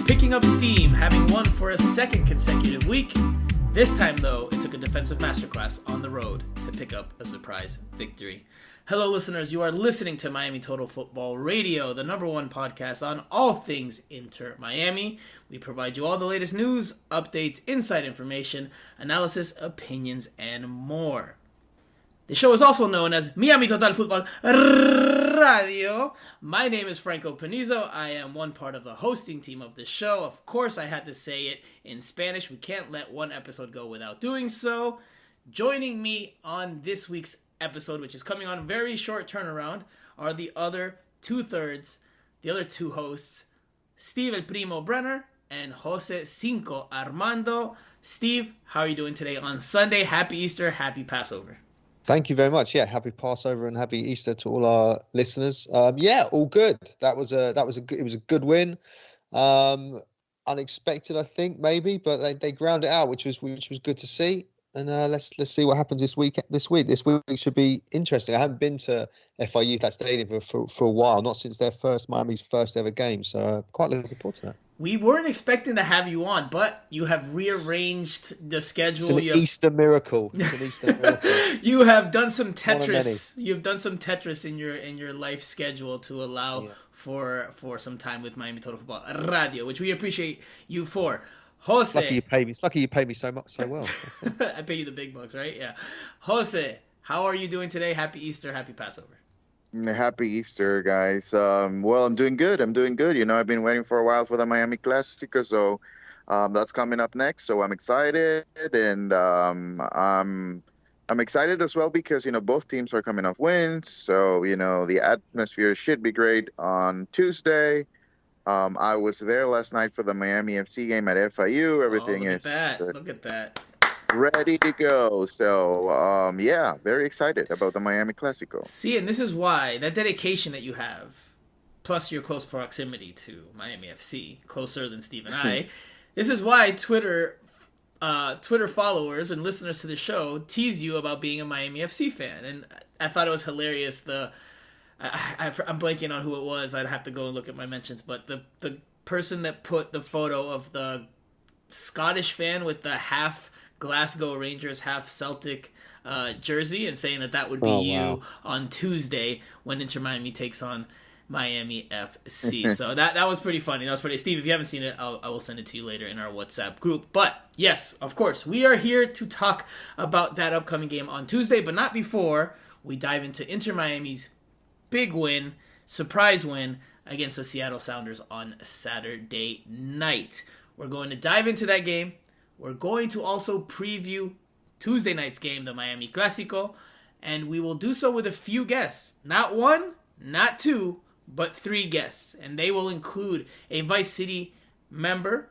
picking up steam, having won for a second consecutive week. This time, though, it took a defensive masterclass on the road to pick up a surprise victory. Hello, listeners. You are listening to Miami Total Football Radio, the number one podcast on all things Inter Miami. We provide you all the latest news, updates, inside information, analysis, opinions, and more. The show is also known as Miami Total Football Radio. My name is Franco Panizo. I am one part of the hosting team of the show. Of course, I had to say it in Spanish. We can't let one episode go without doing so. Joining me on this week's episode, which is coming on a very short turnaround, are the other two hosts, Steve El Primo Brenner and Jose Cinco Armando. Steve, how are you doing today on Sunday? Happy Easter, happy Passover. Thank you very much. Yeah, happy Passover and happy Easter to all our listeners. Yeah, all good. It was a good win. Unexpected, I think, maybe, but they ground it out, which was good to see. And let's see what happens this week. This week should be interesting. I haven't been to FIU, that stadium, for a while, not since Miami's first ever game. So quite looking forward to that. We weren't expecting to have you on, but you have rearranged the schedule. It's an Easter miracle. You have done some Tetris. You've done some Tetris in your life schedule to allow for some time with Miami Total Football Radio, which we appreciate you for. Jose, it's lucky you pay me so well. I pay you the big bucks, right? Yeah. Jose, how are you doing today? Happy Easter, happy Passover. Happy Easter, guys. Well, I'm doing good. You know, I've been waiting for a while for the Miami Clasico, so that's coming up next. So I'm excited, and I'm excited as well because, you know, both teams are coming off wins. So, you know, the atmosphere should be great on Tuesday. I was there last night for the Miami FC game at FIU. Everything Look at that. Ready to go. So, yeah, very excited about the Miami Clasico. See, and this is why that dedication that you have, plus your close proximity to Miami FC, closer than Steve and I, this is why Twitter followers and listeners to the show tease you about being a Miami FC fan. And I thought it was hilarious. I'm blanking on who it was. I'd have to go and look at my mentions. But the person that put the photo of the Scottish fan with the half Glasgow Rangers, half Celtic jersey, and saying that would be you on Tuesday when Inter Miami takes on Miami FC. So that was pretty funny. Steve, if you haven't seen it, I will send it to you later in our WhatsApp group. But yes, of course, we are here to talk about that upcoming game on Tuesday, but not before we dive into Inter Miami's big win, surprise win against the Seattle Sounders on Saturday night. We're going to dive into that game. We're going to also preview Tuesday night's game, the Miami Clasico, and we will do so with a few guests. Not one, not two, but three guests. And they will include a Vice City member.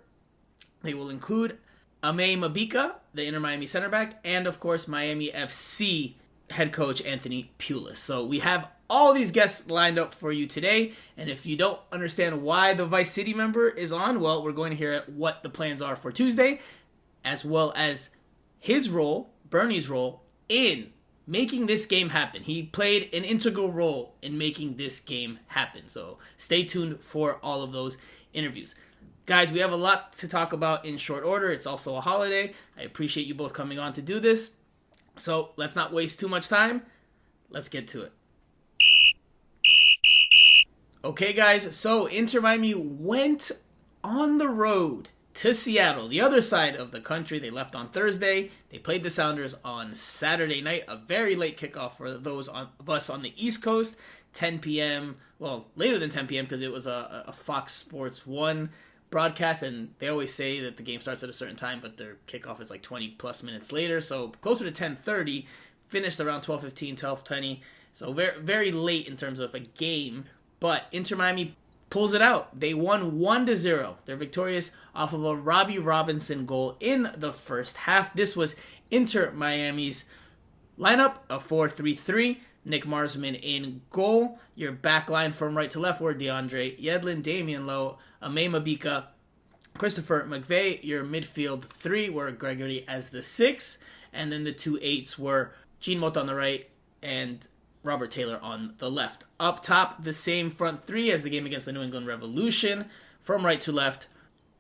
They will include Aime Mabika, the Inter Miami center back, and of course Miami FC head coach Anthony Pulis. So we have all these guests lined up for you today, and if you don't understand why the Vice City member is on, well, we're going to hear what the plans are for Tuesday, as well as his role, Bernie's role, in making this game happen. He played an integral role in making this game happen, so stay tuned for all of those interviews. Guys, we have a lot to talk about in short order. It's also a holiday. I appreciate you both coming on to do this, so let's not waste too much time. Let's get to it. Okay, guys, so Inter Miami went on the road to Seattle, the other side of the country. They left on Thursday. They played the Sounders on Saturday night, a very late kickoff for those of us on the East Coast, 10 p.m., well, later than 10 p.m. because it was a Fox Sports 1 broadcast, and they always say that the game starts at a certain time, but their kickoff is like 20-plus minutes later, so closer to 10:30, finished around 12:15, 12:20, so very, very late in terms of a game. But Inter Miami pulls it out. They won 1-0. They're victorious off of a Robbie Robinson goal in the first half. This was Inter Miami's lineup, a 4-3-3. Nick Marsman in goal. Your back line from right to left were DeAndre Yedlin, Damian Lowe, Aime Mabika, Christopher Mcveigh. Your midfield three were Gregory as the 6. And then the 2 8s were Gene Mota on the right and Robert Taylor on the left. Up top, the same front three as the game against the New England Revolution. From right to left,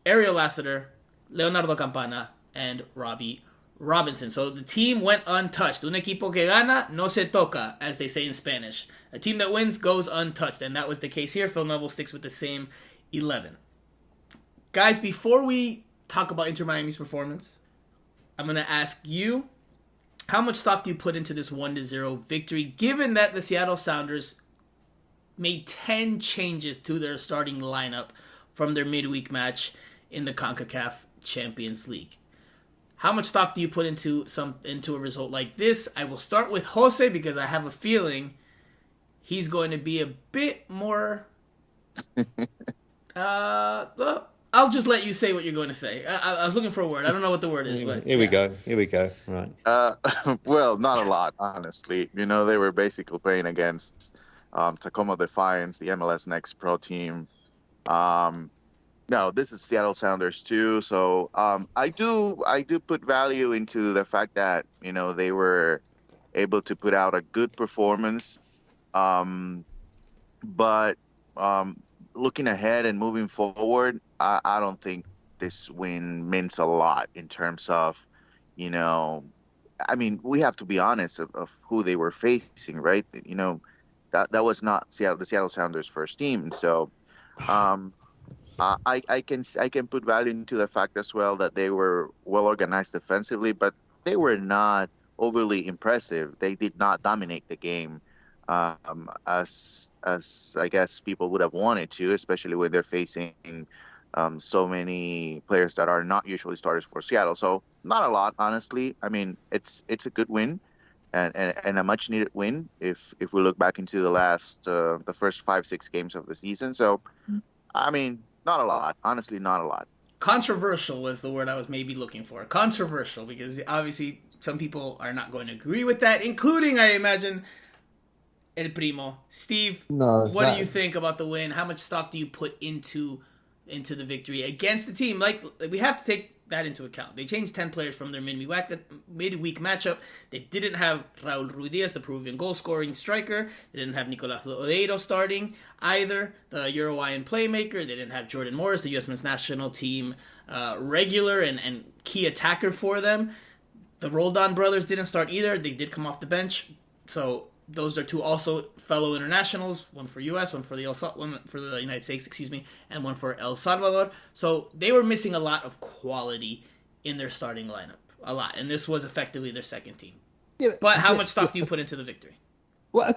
Ariel Lasseter, Leonardo Campana, and Robbie Robinson. So the team went untouched. Un equipo que gana no se toca, as they say in Spanish. A team that wins goes untouched, and that was the case here. Phil Neville sticks with the same 11. Guys, before we talk about Inter Miami's performance, I'm going to ask you, how much stock do you put into this 1-0 victory, given that the Seattle Sounders made 10 changes to their starting lineup from their midweek match in the CONCACAF Champions League? How much stock do you put into a result like this? I will start with Jose because I have a feeling he's going to be a bit more... well, I'll just let you say what you're going to say. I was looking for a word. I don't know what the word is. But Here we go. Right. Well, not a lot, honestly. You know, they were basically playing against Tacoma Defiance, the MLS Next Pro team. No, this is Seattle Sounders too. So I do put value into the fact that, you know, they were able to put out a good performance. But looking ahead and moving forward, I don't think this win means a lot in terms of, you know, I mean, we have to be honest of who they were facing, right? You know, that was not the Seattle Sounders' first team. And so I can put value into the fact as well that they were well organized defensively, but they were not overly impressive. They did not dominate the game as I guess people would have wanted to, especially when they're facing so many players that are not usually starters for Seattle. So not a lot, honestly. I mean, it's a good win and a much needed win if we look back into the first 5-6 games of the season. So I mean, not a lot. Honestly, not a lot. Controversial was the word I was maybe looking for. Controversial, because obviously some people are not going to agree with that, including, I imagine, El Primo. Steve, what do you think about the win? How much stock do you put into the victory against the team? Like, we have to take that into account. They changed 10 players from their midweek matchup. They didn't have Raul Ruidiaz, the Peruvian goal-scoring striker. They didn't have Nicolas Lodeiro starting either, the Uruguayan playmaker. They didn't have Jordan Morris, the U.S. men's national team regular and key attacker for them. The Roldan brothers didn't start either. They did come off the bench. So those are two also fellow internationals, one for U.S., one for the United States, and one for El Salvador. So they were missing a lot of quality in their starting lineup, a lot, and this was effectively their second team. Yeah, but how much stock do you put into the victory? Well,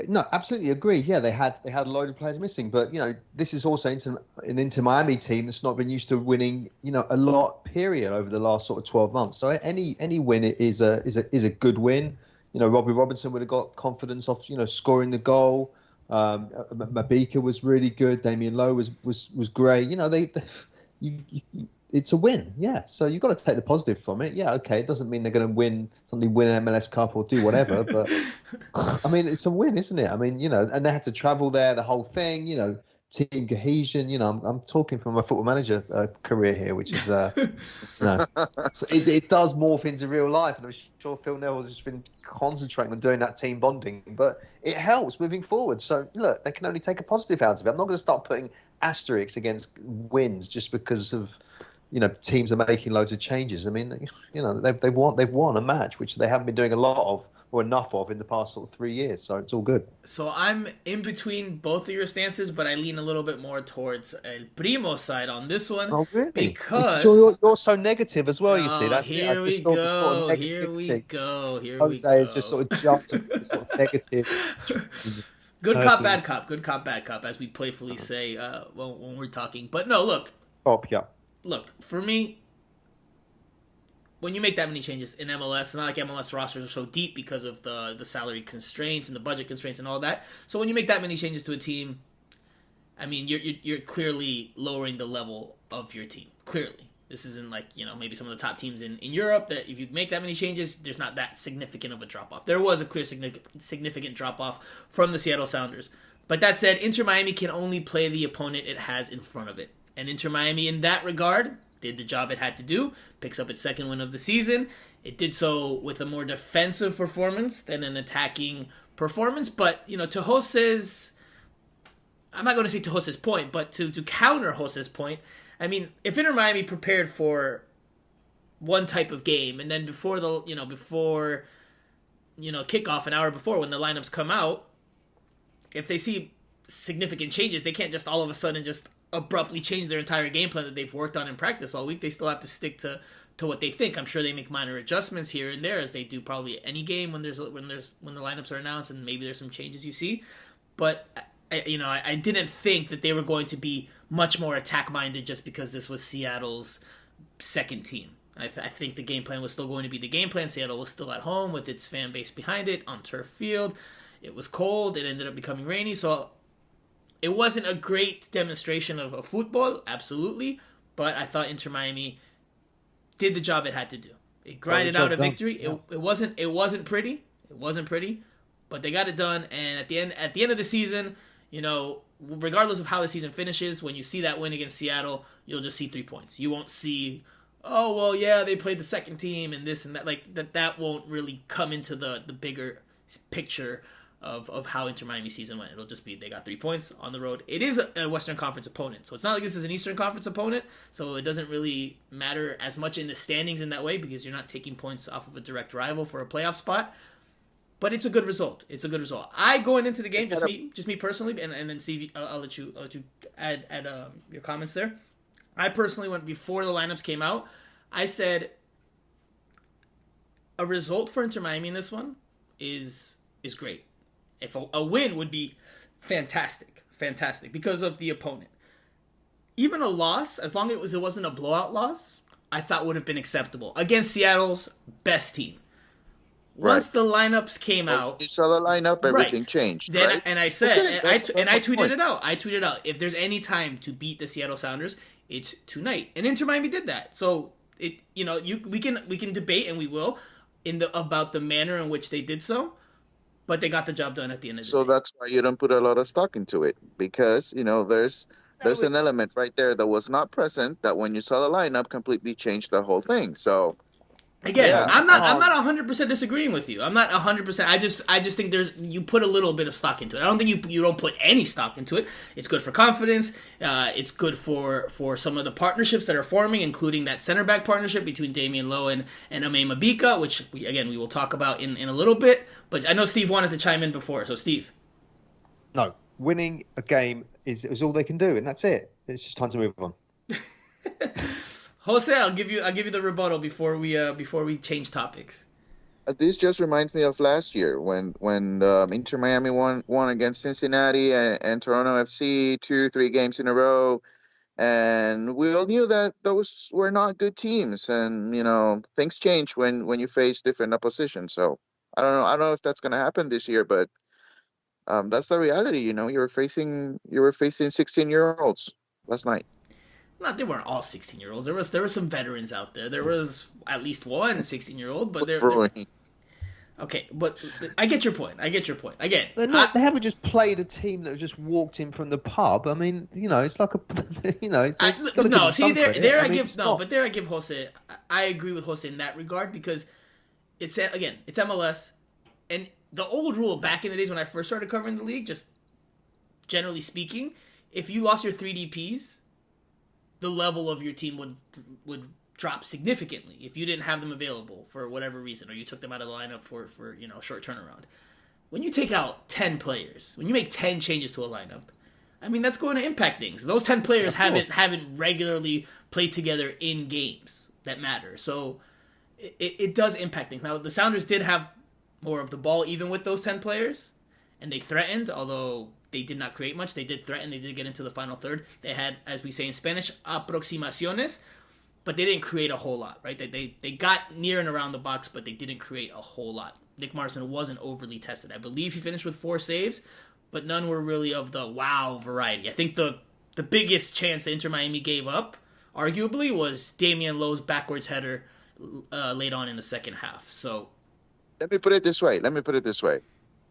no, absolutely agree. Yeah, they had a load of players missing, but you know, this is also an Inter Miami team that's not been used to winning, you know, a lot. Period over the last sort of 12 months. So any win is a good win. You know, Robbie Robinson would have got confidence off, you know, scoring the goal. Mabika was really good. Damian Lowe was great. You know, it's a win. Yeah. So you've got to take the positive from it. Yeah. Okay. It doesn't mean they're going to win an MLS Cup or do whatever, but I mean, it's a win, isn't it? I mean, you know, and they had to travel there, the whole thing, you know, team cohesion. You know, I'm talking from my Football Manager career here, which is, no, it does morph into real life. And I'm sure Phil Neville has just been concentrating on doing that team bonding, but it helps moving forward. So look, they can only take a positive out of it. I'm not going to start putting asterisks against wins just because of, you know, teams are making loads of changes. I mean, you know, they've won a match, which they haven't been doing a lot of or enough of in the past sort of 3 years. So it's all good. So I'm in between both of your stances, but I lean a little bit more towards El Primo's side on this one. Oh, really? Because you're so negative as well. You see, that's here we go. Here we go. Jose is just sort of jumped to sort of negative. Good cop, bad cop. Good cop, bad cop, as we playfully say when we're talking. But no, look. Yeah. Look, for me, when you make that many changes in MLS, it's not like MLS rosters are so deep because of the salary constraints and the budget constraints and all that. So when you make that many changes to a team, I mean, you're clearly lowering the level of your team. Clearly. This isn't like, you know, maybe some of the top teams in Europe that if you make that many changes, there's not that significant of a drop-off. There was a clear significant drop-off from the Seattle Sounders. But that said, Inter Miami can only play the opponent it has in front of it. And Inter Miami, in that regard, did the job it had to do, picks up its second win of the season. It did so with a more defensive performance than an attacking performance. But, you know, to Jose's... I'm not going to say to Jose's point, but to counter Jose's point, I mean, if Inter Miami prepared for one type of game, and then before kickoff, an hour before when the lineups come out, if they see significant changes, they can't just all of a sudden just abruptly change their entire game plan that they've worked on in practice all week. They still have to stick to what they think. I'm sure they make minor adjustments here and there, as they do probably any game when the lineups are announced, and maybe there's some changes you see. But I didn't think that they were going to be much more attack minded just because this was Seattle's second team. I think the game plan was still going to be the game plan. Seattle was still at home with its fan base behind it on turf field. It was cold. It ended up becoming rainy. So it wasn't a great demonstration of football, absolutely. But I thought Inter Miami did the job it had to do. It grinded out a victory. Yeah. It wasn't pretty. It wasn't pretty, but they got it done. And at the end of the season, regardless of how the season finishes, when you see that win against Seattle, you'll just see 3 points. You won't see, oh, well, yeah, they played the second team and this and that. Like that won't really come into the bigger picture of how Inter Miami season went. It'll just be they got 3 points on the road. It is a Western Conference opponent, so it's not like this is an Eastern Conference opponent, so it doesn't really matter as much in the standings in that way because you're not taking points off of a direct rival for a playoff spot. But it's a good result. It's a good result. Going into the game, just me personally, and then Steve, I'll let you add your comments there. I personally went before the lineups came out. I said a result for Inter Miami in this one is great. If a win would be fantastic because of the opponent. Even a loss, as long as it wasn't a blowout loss, I thought would have been acceptable against Seattle's best team. Once the lineups came out, you saw the lineup, everything changed. Then, right? and I said, okay, I tweeted it out. I tweeted out, if there's any time to beat the Seattle Sounders, it's tonight. And Inter Miami did that. So we can debate, and we will, about the manner in which they did so. But they got the job done at the end of the day. So that's why you don't put a lot of stock into it, because there's an element right there that was not present that when you saw the lineup completely changed the whole thing. So again, yeah. I'm not 100% disagreeing with you. I'm not 100%. I just think you put a little bit of stock into it. I don't think you don't put any stock into it. It's good for confidence. It's good for some of the partnerships that are forming, including that center back partnership between Damian Lowe and Aime Mabika, which we will talk about in a little bit. But I know Steve wanted to chime in before, so Steve. No, winning a game is all they can do, and that's it. It's just time to move on. Jose, I'll give you the rebuttal before we change topics. This just reminds me of last year when Inter Miami won against Cincinnati and Toronto FC 2-3 games in a row, and we all knew that those were not good teams, and things change when you face different opposition. So I don't know if that's going to happen this year, but that's the reality. You were facing 16-year-olds last night. They weren't all 16-year-olds. There were some veterans out there. There was at least one 16-year-old, but they're okay. But I get your point. Again, they haven't just played a team that just walked in from the pub. I mean, it's like I give Jose. I agree with Jose in that regard because it's MLS, and the old rule back in the days when I first started covering the league, just generally speaking, if you lost your 3 DPs, the level of your team would drop significantly if you didn't have them available for whatever reason, or you took them out of the lineup for a short turnaround. When you take out 10 players, when you make 10 changes to a lineup, I mean that's going to impact things. Those 10 players haven't regularly played together in games that matter, so it does impact things. Now the Sounders did have more of the ball even with those 10 players, and they threatened, although they did not create much. They did threaten. They did get into the final third. They had, as we say in Spanish, aproximaciones, but they didn't create a whole lot, right? They got near and around the box, but they didn't create a whole lot. Nick Marsden wasn't overly tested. I believe he finished with 4 saves, but none were really of the wow variety. I think the biggest chance that Inter Miami gave up, arguably, was Damian Lowe's backwards header late on in the second half. So let me put it this way.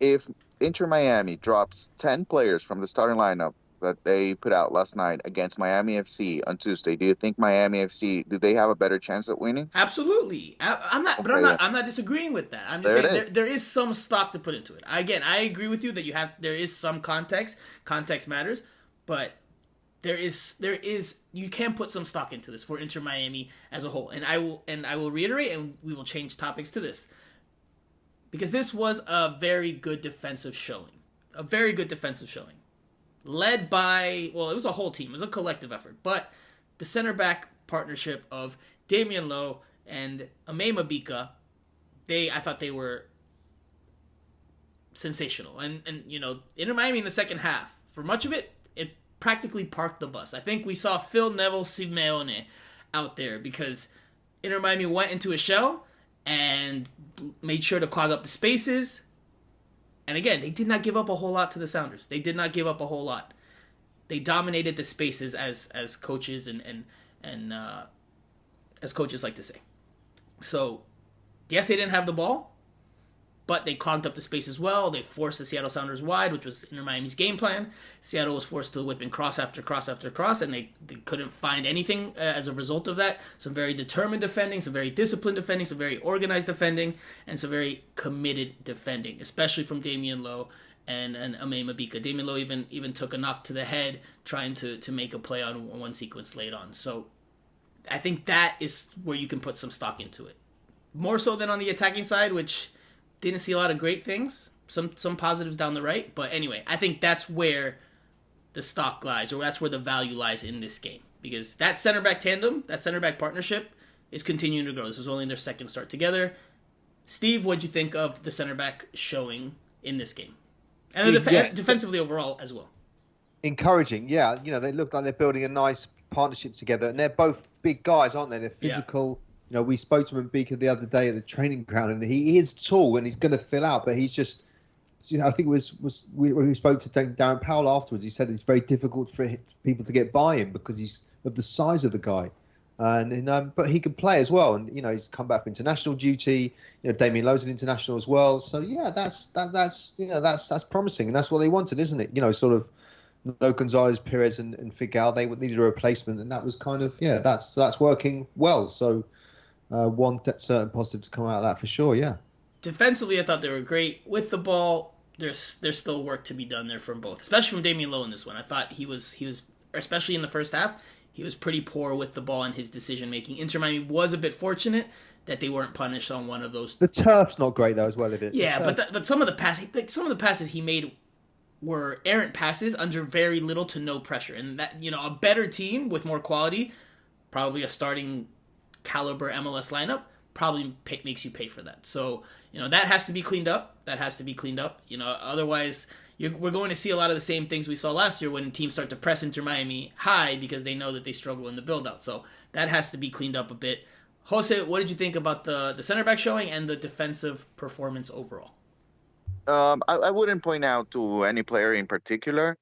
If Inter Miami drops 10 players from the starting lineup that they put out last night against Miami FC on Tuesday, do you think Miami FC, do they have a better chance at winning? Absolutely. I'm not disagreeing with that. I'm just saying there is some stock to put into it. Again, I agree with you that there is some context. Context matters, but there is you can put some stock into this for Inter Miami as a whole, and I will reiterate, and we will change topics to this, because this was a very good defensive showing, led by, well, it was a whole team, it was a collective effort, but the center back partnership of Damian Lowe and Aime Mabika, I thought they were sensational, and Inter Miami in the second half, for much of it practically parked the bus. I think we saw Phil Neville Simeone out there, because Inter Miami went into a shell and made sure to clog up the spaces. And again, they did not give up a whole lot to the Sounders. They did not give up a whole lot. They dominated the spaces, as coaches and as coaches like to say. So, yes, they didn't have the ball, but they clogged up the space as well. They forced the Seattle Sounders wide, which was Inter Miami's game plan. Seattle was forced to whip in cross after cross after cross, and they couldn't find anything as a result of that. Some very determined defending, some very disciplined defending, some very organized defending, and some very committed defending, especially from Damian Lowe and Aime Mabika. Damian Lowe even took a knock to the head trying to make a play on one sequence late on. So I think that is where you can put some stock into it. More so than on the attacking side, which didn't see a lot of great things. Some positives down the right. But anyway, I think that's where the stock lies, or that's where the value lies in this game. Because that center back tandem, that center back partnership is continuing to grow. This was only their second start together. Steve, what'd you think of the center back showing in this game? And defensively overall as well. Encouraging, yeah. They look like they're building a nice partnership together. And they're both big guys, aren't they? They're physical. Yeah. We spoke to Mabika the other day at the training ground, and he is tall and he's going to fill out, but he's just, I think we spoke to Darren Powell afterwards. He said it's very difficult for people to get by him because he's of the size of the guy, and but he can play as well, and he's come back from international duty. Damian Lowe's an international as well, so yeah, that's promising, and that's what they wanted, isn't it? Sort of no Gonzalez, Perez, and Figal. They needed a replacement, and that was kind of that's working well. So. One certain positive to come out of that for sure, yeah. Defensively, I thought they were great. With the ball, there's still work to be done there from both, especially from Damian Lowe in this one. I thought he was, especially in the first half, he was pretty poor with the ball and his decision making. Inter Miami was a bit fortunate that they weren't punished on one of those. The turf's not great though, as well, is it? Yeah, but some of the passes he made were errant passes under very little to no pressure, and that a better team with more quality, probably a starting caliber MLS lineup, probably makes you pay for that. So that has to be cleaned up. Otherwise we're going to see a lot of the same things we saw last year when teams start to press Inter Miami high because they know that they struggle in the build out. So that has to be cleaned up a bit. Jose, what did you think about the center back showing and the defensive performance overall? I wouldn't point out to any player in particular,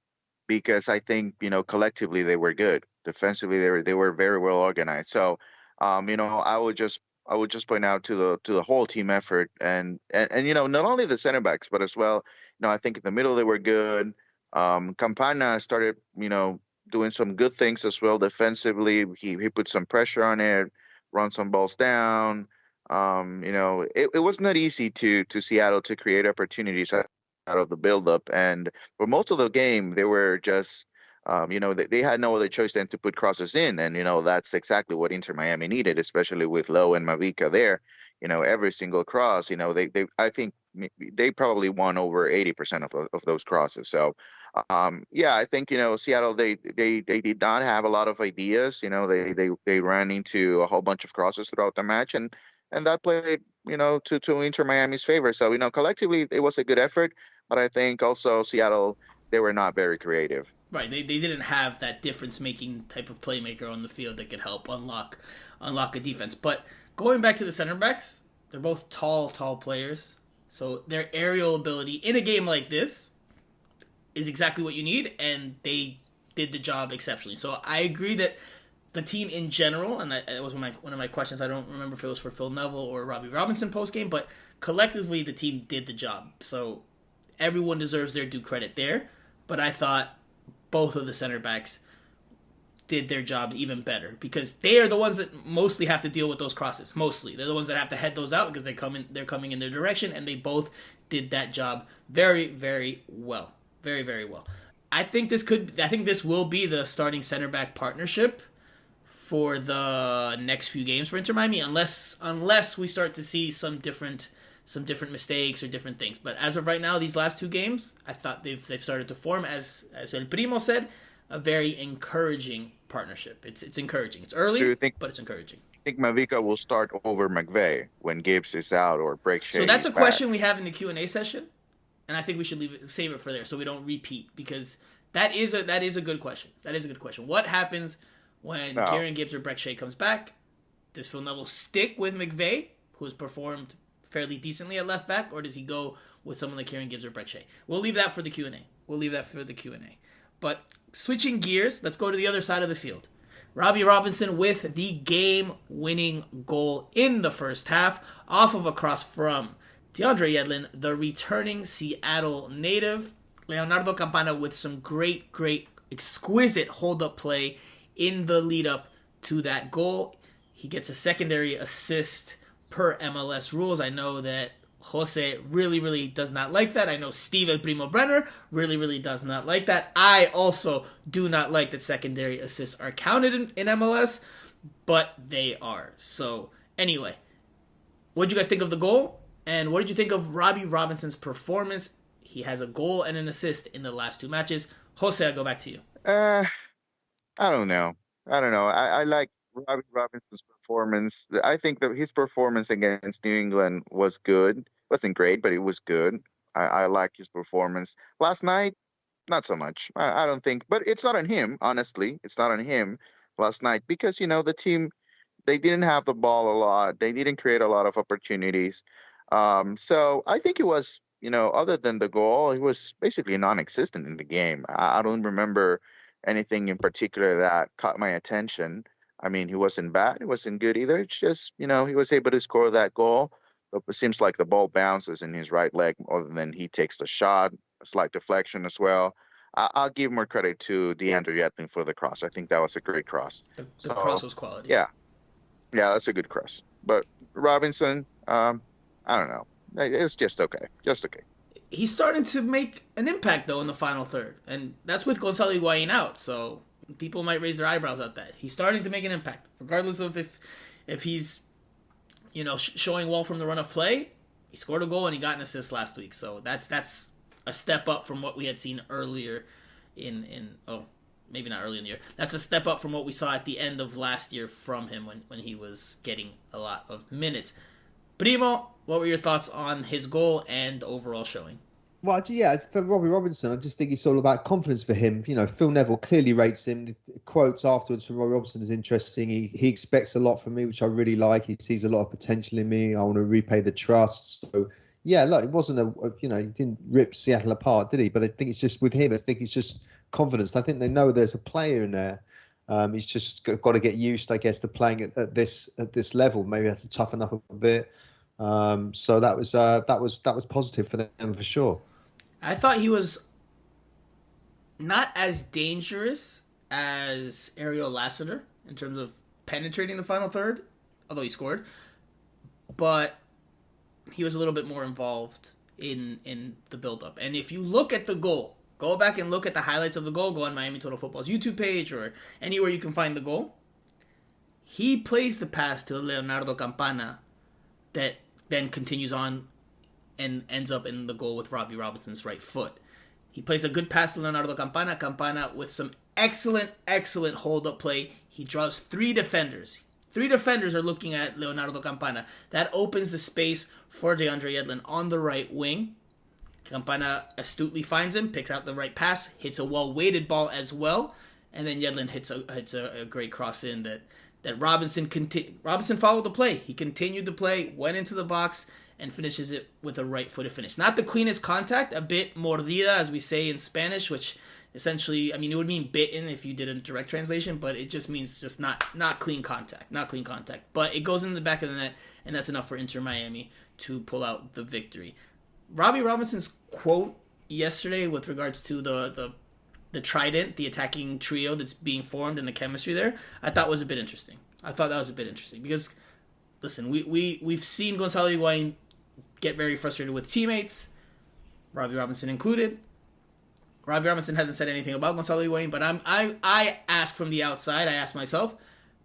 because I think collectively they were good. Defensively they were very well organized. So I would just point out to the whole team effort, and not only the center backs, but as well, I think in the middle they were good. Campana started doing some good things as well defensively. He put some pressure on it, run some balls down. It was not easy to Seattle to create opportunities out of the buildup, and for most of the game they were just. They had no other choice than to put crosses in, and that's exactly what Inter Miami needed, especially with Lowe and Mabika there. Every single cross, I think they probably won over 80% of those crosses. So, I think Seattle they did not have a lot of ideas. They ran into a whole bunch of crosses throughout the match, and that played to Inter Miami's favor. So collectively it was a good effort, but I think also Seattle, they were not very creative. Right, they didn't have that difference-making type of playmaker on the field that could help unlock a defense. But going back to the center backs, they're both tall players. So their aerial ability in a game like this is exactly what you need, and they did the job exceptionally. So I agree that the team in general, and it was one of my questions, I don't remember if it was for Phil Neville or Robbie Robinson post-game, but collectively the team did the job. So everyone deserves their due credit there. But I thought both of the center backs did their job even better, because they are the ones that mostly have to deal with those crosses. Mostly, they're the ones that have to head those out because they're coming in their direction, and they both did that job very, very well, very, very well. I think this will be the starting center back partnership for the next few games for Inter Miami, unless we start to see some different mistakes or different things. But as of right now, these last two games, I thought they've started to form, as El Primo said, a very encouraging partnership. It's encouraging. It's early, but it's encouraging. I think Mabika will start over Mcveigh when Gibbs is out or break Shea. So that's a question we have in the Q&A session, and I think we should save it for there so we don't repeat, because that is a good question. That is a good question. What happens when Kieran Gibbs or Breck Shea comes back? Does Phil Neville stick with Mcveigh, who's performed fairly decently at left back, or does he go with someone like Kieran Gibbs or Breck Shea? We'll leave that for the Q&A. But switching gears, let's go to the other side of the field. Robbie Robinson with the game-winning goal in the first half off of a cross from DeAndre Yedlin, the returning Seattle native. Leonardo Campana with some great, exquisite hold-up play in the lead-up to that goal. He gets a secondary assist per MLS rules. I know that Jose really does not like that. I know Steve El Primo Brenner really does not like that. I also do not like that secondary assists are counted in MLS, but they are. So anyway, what did you guys think of the goal? And what did you think of Robbie Robinson's performance? He has a goal and an assist in the last two matches. Jose, I'll go back to you. I don't know. I like Robbie Robinson's performance. I think that his performance against New England was good. Wasn't great, but it was good. I like his performance. Last night, not so much. I don't think. But it's not on him, honestly. It's not on him last night because, the team, they didn't have the ball a lot. They didn't create a lot of opportunities. So I think it was, other than the goal, he was basically non-existent in the game. I don't remember anything in particular that caught my attention. I mean, he wasn't bad. He wasn't good either. It's just, he was able to score that goal. It seems like the ball bounces in his right leg other than he takes the shot. A slight deflection as well. I'll give more credit to DeAndre Yedlin for the cross. I think that was a great cross. The cross was quality. Yeah, that's a good cross. But Robinson, I don't know. It's just okay. He's starting to make an impact, though, in the final third. And that's with Gonzalo Higuain out, so people might raise their eyebrows at that. He's starting to make an impact, regardless of if he's, showing well from the run of play. He scored a goal and he got an assist last week, so that's a step up from what we had seen earlier maybe not early in the year. That's a step up from what we saw at the end of last year from him when he was getting a lot of minutes. Primo, what were your thoughts on his goal and overall showing? Well, yeah, for Robbie Robinson, I just think it's all about confidence for him. Phil Neville clearly rates him. The quotes afterwards from Robbie Robinson is interesting. He expects a lot from me, which I really like. He sees a lot of potential in me. I want to repay the trust. So, yeah, look, it wasn't he didn't rip Seattle apart, did he? But I think it's just with him. I think it's just confidence. I think they know there's a player in there. He's just got to get used, I guess, to playing at this level. Maybe has to toughen up a bit. So that was positive for them for sure. I thought he was not as dangerous as Ariel Lasseter in terms of penetrating the final third, although he scored. But he was a little bit more involved in the build-up. And if you look at the goal, go back and look at the highlights of the goal, go on Miami Total Football's YouTube page or anywhere you can find the goal. He plays the pass to Leonardo Campana that then continues on and ends up in the goal with Robbie Robinson's right foot. He plays a good pass to Leonardo Campana. Campana with some excellent hold-up play. He draws three defenders. Three defenders are looking at Leonardo Campana. That opens the space for DeAndre Yedlin on the right wing. Campana astutely finds him, picks out the right pass, hits a well-weighted ball as well, and then Yedlin hits a great cross in that Robinson followed the play. He continued the play, went into the box, and finishes it with a right-footed finish. Not the cleanest contact, a bit mordida, as we say in Spanish, which essentially, it would mean bitten if you did a direct translation, but it just means just not clean contact. Not clean contact. But it goes in the back of the net, and that's enough for Inter Miami to pull out the victory. Robbie Robinson's quote yesterday with regards to the trident, the attacking trio that's being formed and the chemistry there, I thought was a bit interesting. Because, listen, we've seen Gonzalo Higuain get very frustrated with teammates, Robbie Robinson included. Robbie Robinson hasn't said anything about Gonzalo Higuain, but I ask from the outside. I ask myself,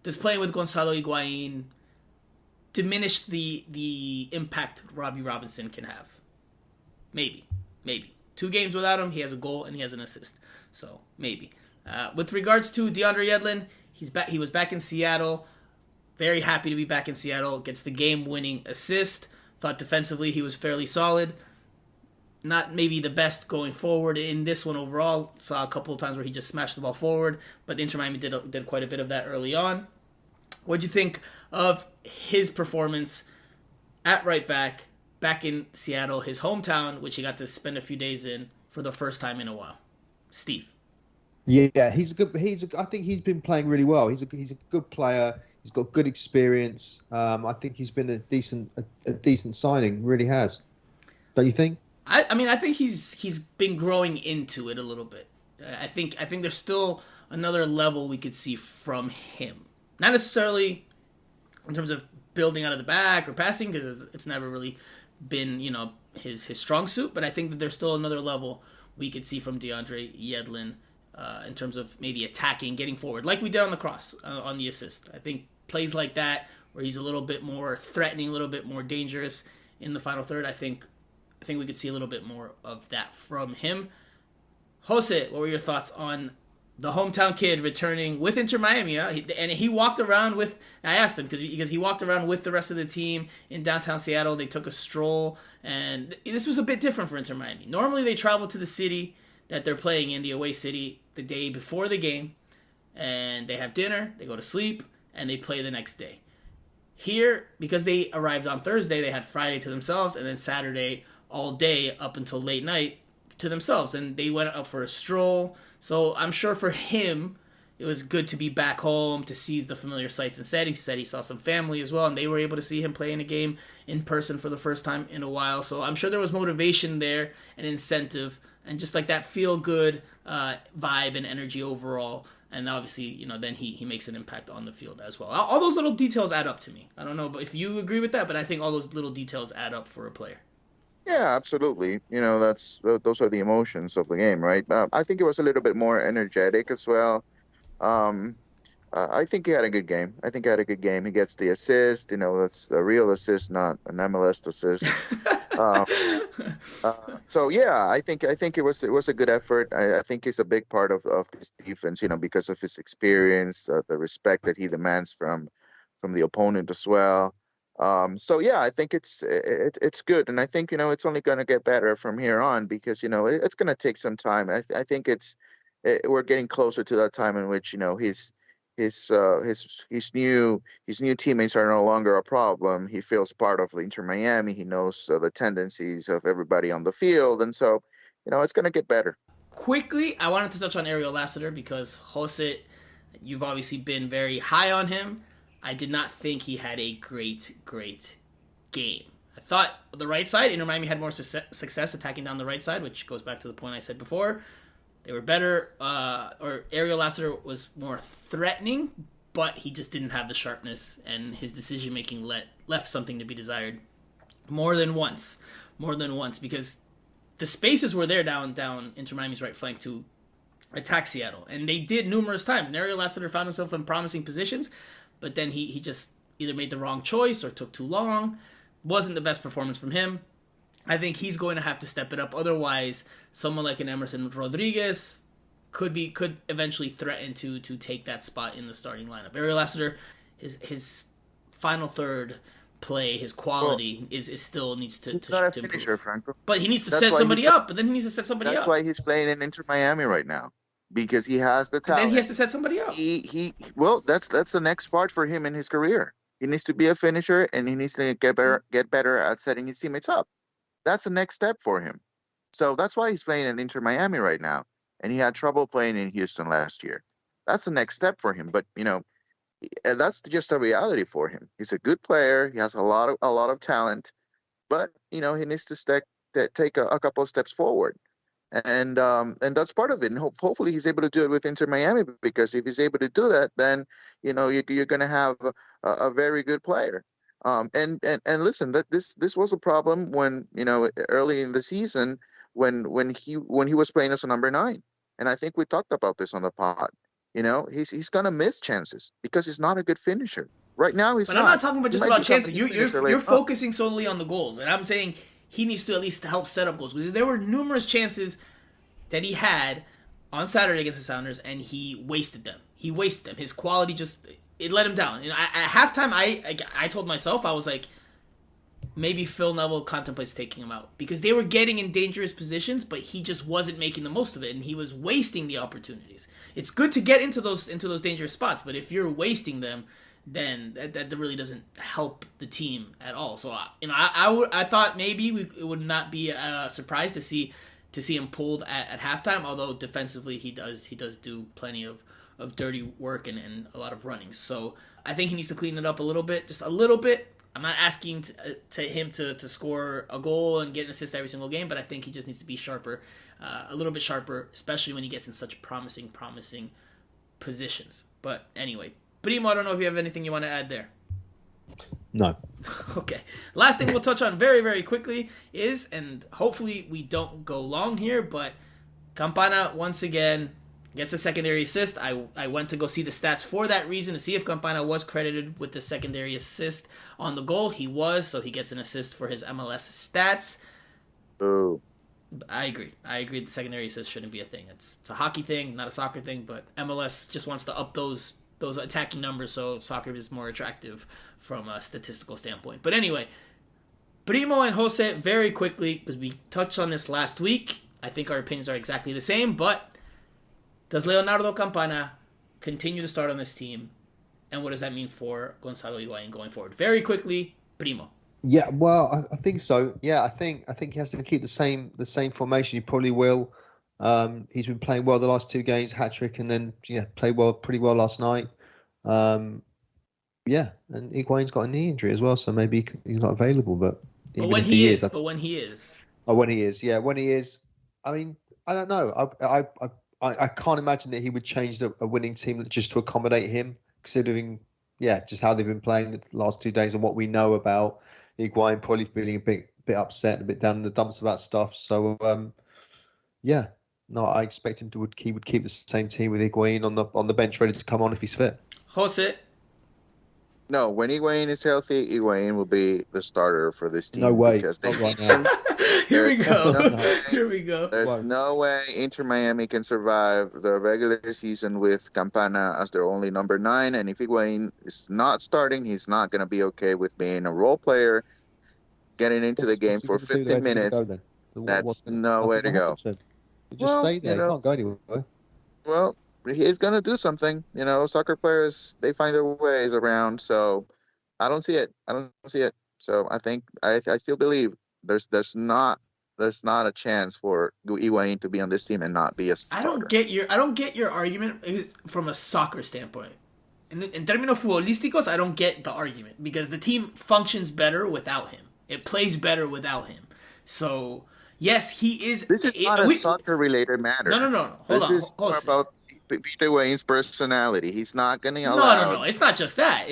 does playing with Gonzalo Higuain diminish the impact Robbie Robinson can have? Maybe. 2 games without him, he has a goal and he has an assist. So maybe. With regards to DeAndre Yedlin, he's back. He was back in Seattle. Very happy to be back in Seattle. Gets the game-winning assist. Thought defensively he was fairly solid. Not maybe the best going forward in this one overall. Saw a couple of times where he just smashed the ball forward, but Inter Miami did quite a bit of that early on. What'd you think of his performance at right back in Seattle, his hometown, which he got to spend a few days in for the first time in a while? Steve. Yeah, I think he's been playing really well. He's a good player. He's got good experience. I think he's been a decent signing. Really has. Don't you think? I think he's been growing into it a little bit. I think there's still another level we could see from him. Not necessarily in terms of building out of the back or passing, because it's never really been, his strong suit. But I think that there's still another level we could see from DeAndre Yedlin in terms of maybe attacking, getting forward, like we did on the cross on the assist. I think plays like that, where he's a little bit more threatening, a little bit more dangerous in the final third. I think we could see a little bit more of that from him. Jose, what were your thoughts on the hometown kid returning with Inter Miami? And he walked around with, I asked him, because he walked around with the rest of the team in downtown Seattle. They took a stroll, and this was a bit different for Inter Miami. Normally they travel to the city that they're playing in, the away city, the day before the game, and they have dinner, they go to sleep, and they play the next day. Here, because they arrived on Thursday, they had Friday to themselves, and then Saturday all day up until late night to themselves, and they went out for a stroll. So I'm sure for him it was good to be back home, to see the familiar sights and settings. He said he saw some family as well, and they were able to see him play in a game in person for the first time in a while. So I'm sure there was motivation there and incentive, and just like that feel good vibe and energy overall. And obviously, then he makes an impact on the field as well. All those little details add up to me. I don't know if you agree with that, but I think all those little details add up for a player. Yeah, absolutely. Those are the emotions of the game, right? I think it was a little bit more energetic as well. I think he had a good game. He gets the assist. That's a real assist, not an MLS assist. So yeah, I think it was a good effort. I think he's a big part of this defense, because of his experience, the respect that he demands from the opponent as well. So yeah, I think it's good, and I think it's only going to get better from here on, because it's going to take some time. I think we're getting closer to that time in which his new teammates are no longer a problem. He feels part of Inter Miami. He knows the tendencies of everybody on the field, and so it's going to get better. Quickly, I wanted to touch on Ariel Lasseter, because Jose, you've obviously been very high on him. I did not think he had a great game. I thought the right side, Inter Miami had more success attacking down the right side, which goes back to the point I said before. They were better, or Ariel Lasseter was more threatening, but he just didn't have the sharpness, and his decision-making left something to be desired more than once, because the spaces were there down Inter Miami's right flank to attack Seattle, and they did numerous times, and Ariel Lasseter found himself in promising positions, but then he just either made the wrong choice or took too long. Wasn't the best performance from him. I think he's going to have to step it up. Otherwise, someone like an Emerson Rodriguez could eventually threaten to take that spot in the starting lineup. Ariel Lasseter, his final third play, his quality is still needs to He's not a improve. finisher, Franco. But he needs to set somebody up. But then he needs to set somebody up. That's why he's playing in Inter Miami right now, because he has the talent. And then he has to set somebody up. That's the next part for him in his career. He needs to be a finisher, and he needs to get better at setting his teammates up. That's the next step for him. So that's why he's playing in Inter Miami right now, and he had trouble playing in Houston last year. That's the next step for him. But that's just a reality for him. He's a good player. He has a lot of talent, but he needs to take a couple of steps forward. And that's part of it. And hopefully he's able to do it with Inter Miami, because if he's able to do that, then you're going to have a very good player. And listen, that this was a problem when early in the season when he was playing as a number 9. And I think we talked about this on the pod. He's gonna miss chances because he's not a good finisher. Right now he's But not. I'm not talking about just about chances. You're Oh, focusing solely on the goals, and I'm saying he needs to at least help set up goals because there were numerous chances that he had on Saturday against the Sounders, and he wasted them. His quality it let him down. And at halftime, I told myself, I was like, maybe Phil Neville contemplates taking him out because they were getting in dangerous positions, but he just wasn't making the most of it, and he was wasting the opportunities. It's good to get into those dangerous spots, but if you're wasting them, then that really doesn't help the team at all. So I thought maybe it would not be a surprise to see him pulled at halftime. Although defensively he does do plenty of dirty work and a lot of running. So I think he needs to clean it up a little bit, just a little bit. I'm not asking him to score a goal and get an assist every single game, but I think he just needs to be sharper, a little bit sharper, especially when he gets in such promising positions. But anyway, Primo, I don't know if you have anything you want to add there. No. Okay. Last thing we'll touch on very, very quickly is, and hopefully we don't go long here, but Campana once again gets a secondary assist. I went to go see the stats for that reason, to see if Campana was credited with the secondary assist on the goal. He was, so he gets an assist for his MLS stats. Boo. I agree. The secondary assist shouldn't be a thing. It's a hockey thing, not a soccer thing, but MLS just wants to up those attacking numbers, so soccer is more attractive from a statistical standpoint. But anyway, Primo and Jose, very quickly, because we touched on this last week. I think our opinions are exactly the same, but does Leonardo Campana continue to start on this team? And what does that mean for Gonzalo Higuain going forward? Very quickly, Primo. Yeah, well, I think so. Yeah, I think he has to keep the same formation. He probably will. He's been playing well the last 2 games, hat-trick, and then played pretty well last night. And Higuain's got a knee injury as well, so maybe he's not available. But when he is, when he is. I mean, I don't know. I can't imagine that he would change a winning team just to accommodate him, considering just how they've been playing the last 2 days and what we know about Higuain probably feeling a bit upset, a bit down in the dumps about stuff. So I expect him he would keep the same team with Higuain on the bench, ready to come on if he's fit. Jose. No, when Higuain is healthy, Higuain will be the starter for this team. No way. Because right now. Here we go. There's no way Inter Miami can survive the regular season with Campana as their only number 9. And if Higuain is not starting, he's not going to be okay with being a role player, getting into the game for 15 minutes. That's no way to go. You just stay there. You can't go anywhere. Well, he's going to do something. Soccer players, they find their ways around. So I don't see it. So I think I still believe there's not a chance for Higuain to be on this team and not be a starter. I don't get your argument from a soccer standpoint. In términos futbolísticos, I don't get the argument because the team functions better without him. It plays better without him. So yes, he is. This is not a soccer-related matter. No. This is more about Peter Higuain's personality. He's not going to allow... No. It's not just that.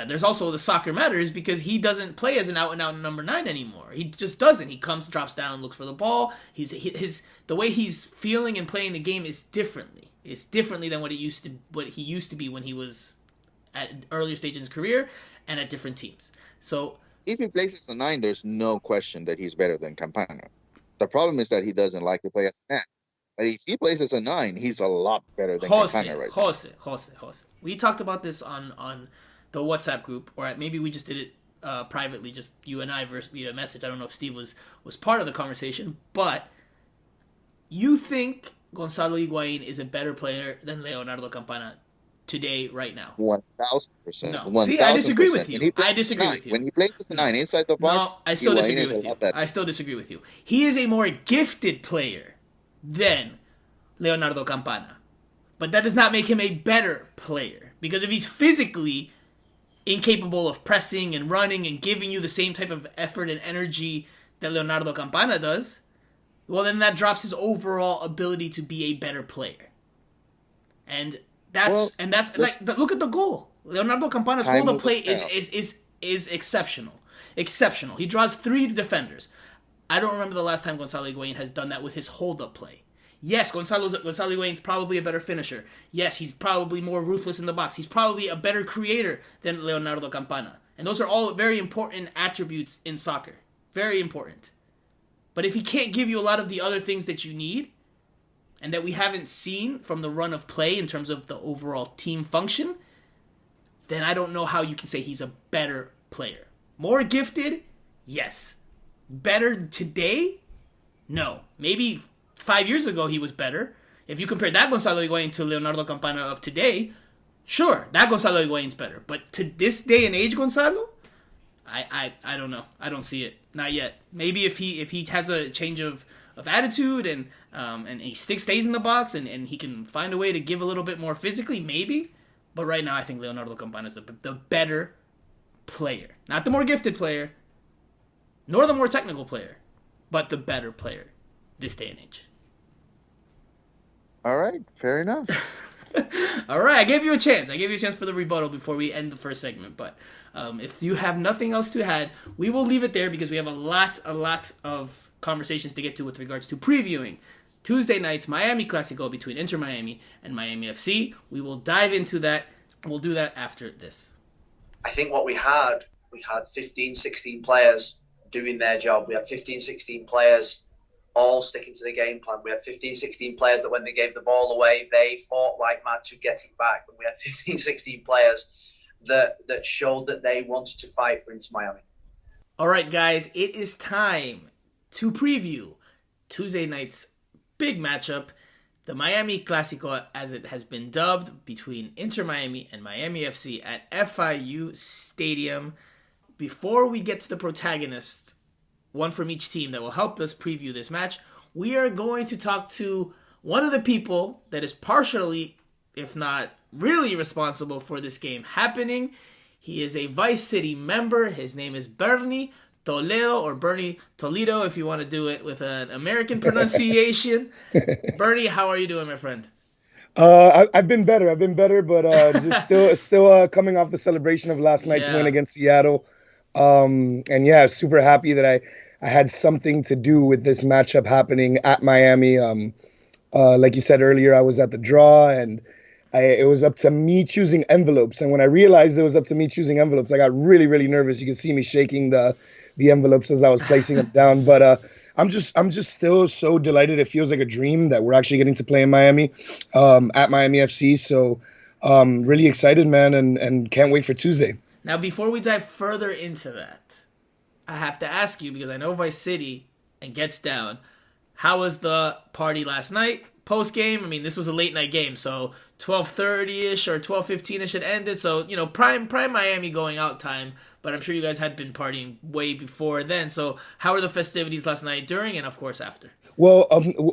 There's also the soccer matters because he doesn't play as an out-and-out number 9 anymore. He just doesn't. He comes, drops down, looks for the ball. The way he's feeling and playing the game is differently. It's differently than what he used to be when he was at earlier stages in his career and at different teams. So if he plays as a 9, there's no question that he's better than Campana. The problem is that he doesn't like to play as a 10. But if he plays as a 9, he's a lot better than Campana right now. Jose. We talked about this on the WhatsApp group, or maybe we just did it privately, just you and I via message. I don't know if Steve was part of the conversation, but you think Gonzalo Higuain is a better player than Leonardo Campana today, right now? 1,000%. No. See, I disagree with you. When he plays as a 9 inside the box, I still disagree with you. He is a more gifted player than Leonardo Campana. But that does not make him a better player. Because if he's physically incapable of pressing and running and giving you the same type of effort and energy that Leonardo Campana does, well, then that drops his overall ability to be a better player. And look at the goal. Leonardo Campana's role to play is exceptional. Exceptional. He draws 3 defenders. I don't remember the last time Gonzalo Higuain has done that with his hold-up play. Yes, Gonzalo Higuain's probably a better finisher. Yes, he's probably more ruthless in the box. He's probably a better creator than Leonardo Campana. And those are all very important attributes in soccer. Very important. But if he can't give you a lot of the other things that you need, and that we haven't seen from the run of play in terms of the overall team function, then I don't know how you can say he's a better player. More gifted? Yes. Better today? No. Maybe 5 years ago he was better. If you compare that Gonzalo Higuain to Leonardo Campana of today, sure, that Gonzalo Higuain's better. But to this day and age, Gonzalo, I don't know. I don't see it. Not yet. Maybe if he has a change of attitude and he stays in the box and he can find a way to give a little bit more physically, maybe. But right now I think Leonardo Campana is the better player. Not the more gifted player, nor the more technical player, but the better player this day and age. All right, fair enough. All right, I gave you a chance. I gave you a chance for the rebuttal before we end the first segment. But if you have nothing else to add, we will leave it there because we have a lot of conversations to get to with regards to previewing Tuesday night's Miami Clasico between Inter Miami and Miami FC. We will dive into that. We'll do that after this. I think what we had 15, 16 players doing their job. We had 15, 16 players all sticking to the game plan. We had 15, 16 players that when they gave the ball away, they fought like mad to get it back. And we had 15, 16 players that showed that they wanted to fight for Inter Miami. All right, guys, it is time to preview Tuesday night's big matchup, the Miami Clasico, as it has been dubbed, between Inter Miami and Miami FC at FIU Stadium. Before we get to the protagonists, one from each team that will help us preview this match, we are going to talk to one of the people that is partially, if not really, responsible for this game happening. He is a Vice City member. His name is Bernie Toledo, or Bernie Toledo, if you want to do it with an American pronunciation. Bernie, how are you doing, my friend? I've been better, but just still coming off the celebration of last night's win against Seattle. And yeah, super happy that I had something to do with this matchup happening at Miami. Like you said earlier, I was at the draw, and it was up to me choosing envelopes. And when I realized it was up to me choosing envelopes, I got really, really nervous. You can see me shaking the envelopes as I was placing them down. But I'm just still so delighted. It feels like a dream that we're actually getting to play in Miami, at Miami FC. So really excited, man, and can't wait for Tuesday. Now, before we dive further into that, I have to ask you, because I know Vice City and Gets Down, how was the party last night? Post-game, I mean, this was a late-night game, so 12:30-ish or 12:15-ish it ended, so, prime Miami going out time, but I'm sure you guys had been partying way before then, so how were the festivities last night, during, and, of course, after? Well,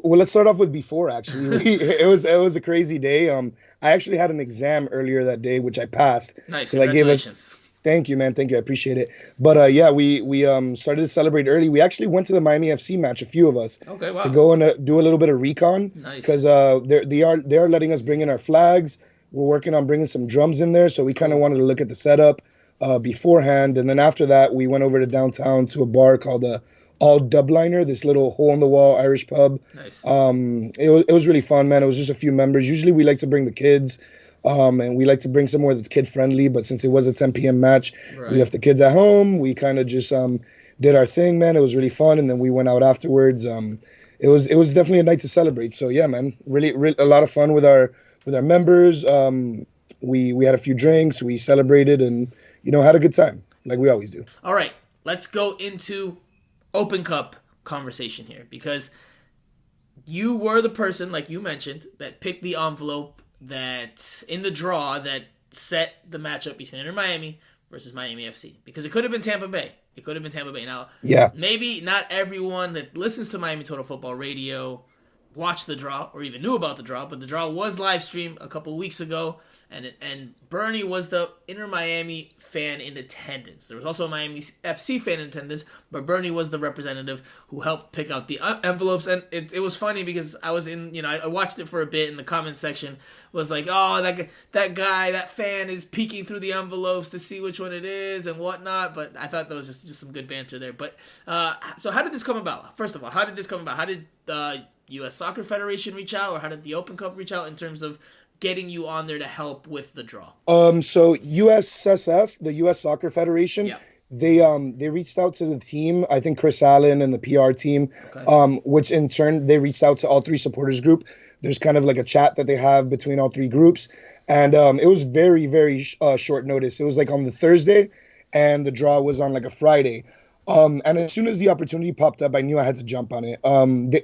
let's start off with before, actually. It was a crazy day. I actually had an exam earlier that day, which I passed. Nice, so congratulations. Thank you, man. Thank you. I appreciate it. But yeah, we started to celebrate early. We actually went to the Miami FC match, a few of us, to go and do a little bit of recon. Nice. Because they are letting us bring in our flags. We're working on bringing some drums in there, so we kind of wanted to look at the setup beforehand. And then after that, we went over to downtown to a bar called All Dubliner, this little hole-in-the-wall Irish pub. Nice. It was really fun, man. It was just a few members. Usually we like to bring the kids. And we like to bring somewhere that's kid-friendly, but since it was a 10 p.m. match, we left the kids at home. We kind of just did our thing, man. It was really fun, and then we went out afterwards. It was definitely a night to celebrate. So yeah, man, really a lot of fun with our members. We had a few drinks, we celebrated, and had a good time like we always do. All right, let's go into Open Cup conversation here, because you were the person, like you mentioned, that picked the envelope that in the draw that set the matchup between Inter Miami versus Miami FC, because it could have been Tampa Bay. Now, maybe not everyone that listens to Miami Total Football Radio watched the draw or even knew about the draw, but the draw was live streamed a couple weeks ago, and Bernie was the Inter Miami fan in attendance. There was also a Miami FC fan in attendance, but Bernie was the representative who helped pick out the envelopes. And it was funny because I was I watched it for a bit, and the comment section was like, oh, that fan is peeking through the envelopes to see which one it is and whatnot. But I thought that was just some good banter there. But so how did this come about? First of all, how did this come about? How did U.S. Soccer Federation reach out, or how did the Open Cup reach out in terms of getting you on there to help with the draw? So USSF, the U.S. Soccer Federation, they reached out to the team, I think Chris Allen and the PR team, which in turn, they reached out to all three supporters group. There's kind of like a chat that they have between all three groups. And it was very, very short notice. It was like on the Thursday, and the draw was on like a Friday. And as soon as the opportunity popped up, I knew I had to jump on it.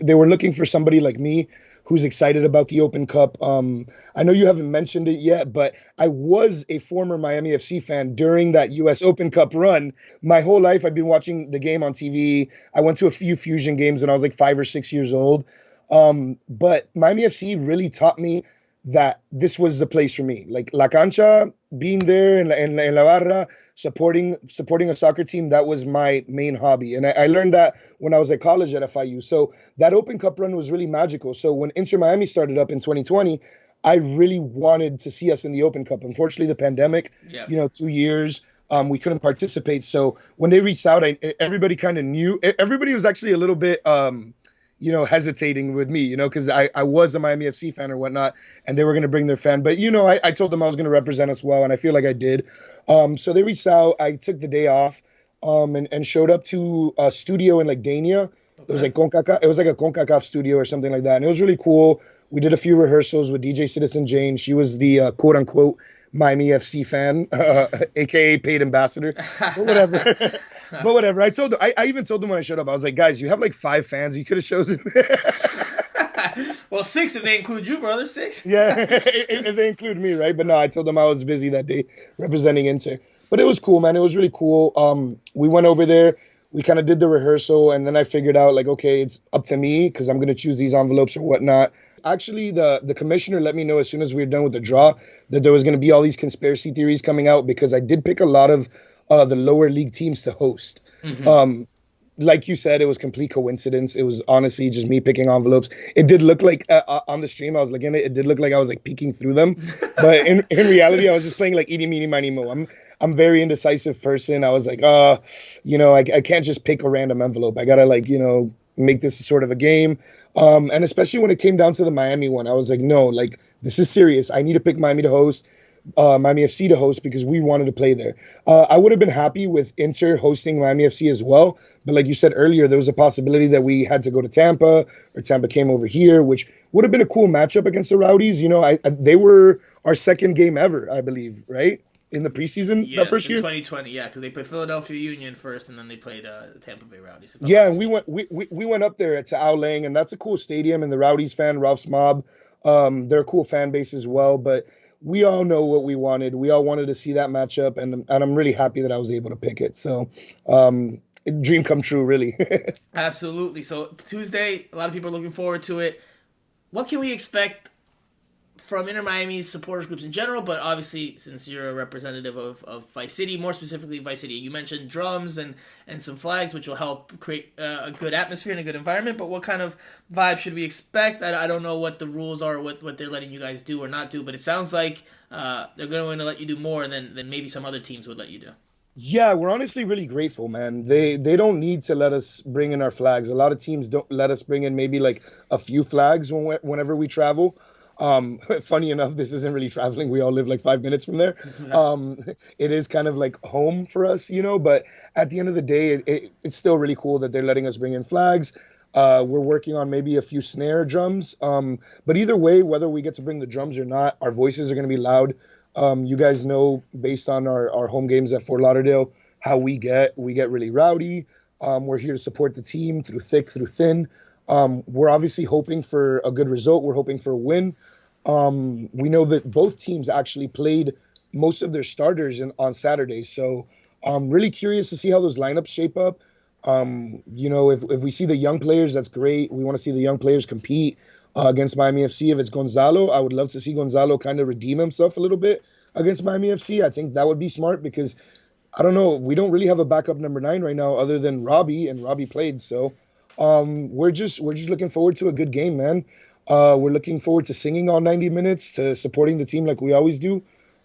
They were looking for somebody like me who's excited about the Open Cup. I know you haven't mentioned it yet, but I was a former Miami FC fan during that U.S. Open Cup run. My whole life, I've been watching the game on TV. I went to a few Fusion games when I was like 5 or 6 years old. But Miami FC really taught me that this was the place for me. Like La Cancha, being there in La Barra, supporting a soccer team, that was my main hobby. And I learned that when I was at college at FIU. So that Open Cup run was really magical. So when Inter Miami started up in 2020, I really wanted to see us in the Open Cup. Unfortunately, the pandemic, 2 years, we couldn't participate. So when they reached out, everybody kind of knew. Everybody was actually a little bit hesitating with me, because I was a Miami FC fan or whatnot, and they were going to bring their fan. But, I told them I was going to represent us well, and I feel like I did. So they reached out. I took the day off and showed up to a studio in like Dania. Okay. It was like CONCACAF. It was like a CONCACAF studio or something like that. And it was really cool. We did a few rehearsals with DJ Citizen Jane. She was the quote-unquote Miami FC fan, a.k.a. paid ambassador. But whatever. But whatever. I even told them when I showed up, I was like, guys, you have like 5 fans. You could have chosen. Well, 6 if they include you, brother. 6. Yeah, if they include me, right? But no, I told them I was busy that day representing Inter. But it was cool, man. It was really cool. We went over there. We kind of did the rehearsal, and then I figured out, like, okay, it's up to me because I'm going to choose these envelopes or whatnot. Actually, the commissioner let me know as soon as we were done with the draw that there was going to be all these conspiracy theories coming out because I did pick a lot of the lower league teams to host. Mm-hmm. Like you said, it was complete coincidence. It was honestly just me picking envelopes. It did look like on the stream, I was looking at it, it did look like I was like peeking through them. But in reality, I was just playing like eeny, meeny, miny, mo. I'm a very indecisive person. I was like, I can't just pick a random envelope. I got to make this sort of a game. And especially when it came down to the Miami one, I was like, no, like this is serious. I need to pick Miami to host. Miami FC to host because we wanted to play there. I would have been happy with Inter hosting Miami FC as well, but like you said earlier, there was a possibility that we had to go to Tampa or Tampa came over here, which would have been a cool matchup against the Rowdies. They were our second game ever, I believe, right? In the preseason, yes, that first in year? 2020, yeah, because they played Philadelphia Union first, and then they played Tampa Bay Rowdies. Yeah, and we went up there to Ao Lang, and that's a cool stadium, and the Rowdies fan, Ralph's Mob, they're a cool fan base as well, but we all know what we wanted. We all wanted to see that matchup, and I'm really happy that I was able to pick it. So, dream come true, really. Absolutely. So, Tuesday, a lot of people are looking forward to it. What can we expect from Inter Miami's supporters groups in general, but obviously since you're a representative of Vice City, more specifically Vice City, you mentioned drums and some flags, which will help create a good atmosphere and a good environment, but what kind of vibe should we expect? I don't know what the rules are, what they're letting you guys do or not do, but it sounds like they're going to let you do more than maybe some other teams would let you do. Yeah, we're honestly really grateful, man. They don't need to let us bring in our flags. A lot of teams don't let us bring in maybe like a few flags whenever we travel. Funny enough, this isn't really traveling. We all live like 5 minutes from there. It is kind of like home for us, but at the end of the day, it's still really cool that they're letting us bring in flags. We're working on maybe a few snare drums. But either way, whether we get to bring the drums or not, our voices are going to be loud. You guys know, based on our home games at Fort Lauderdale, how we get really rowdy. We're here to support the team through thick, through thin. We're obviously hoping for a good result. We're hoping for a win. We know that both teams actually played most of their starters on Saturday. So I'm really curious to see how those lineups shape up. If we see the young players, that's great. We want to see the young players compete. against Miami FC. If it's Gonzalo, I would love to see Gonzalo kind of redeem himself a little bit against Miami FC. I think that would be smart because, I don't know, we don't really have a backup number 9 right now other than Robbie, and Robbie played. So we're just looking forward to a good game, man. We're looking forward to singing all 90 minutes, to supporting the team like we always do.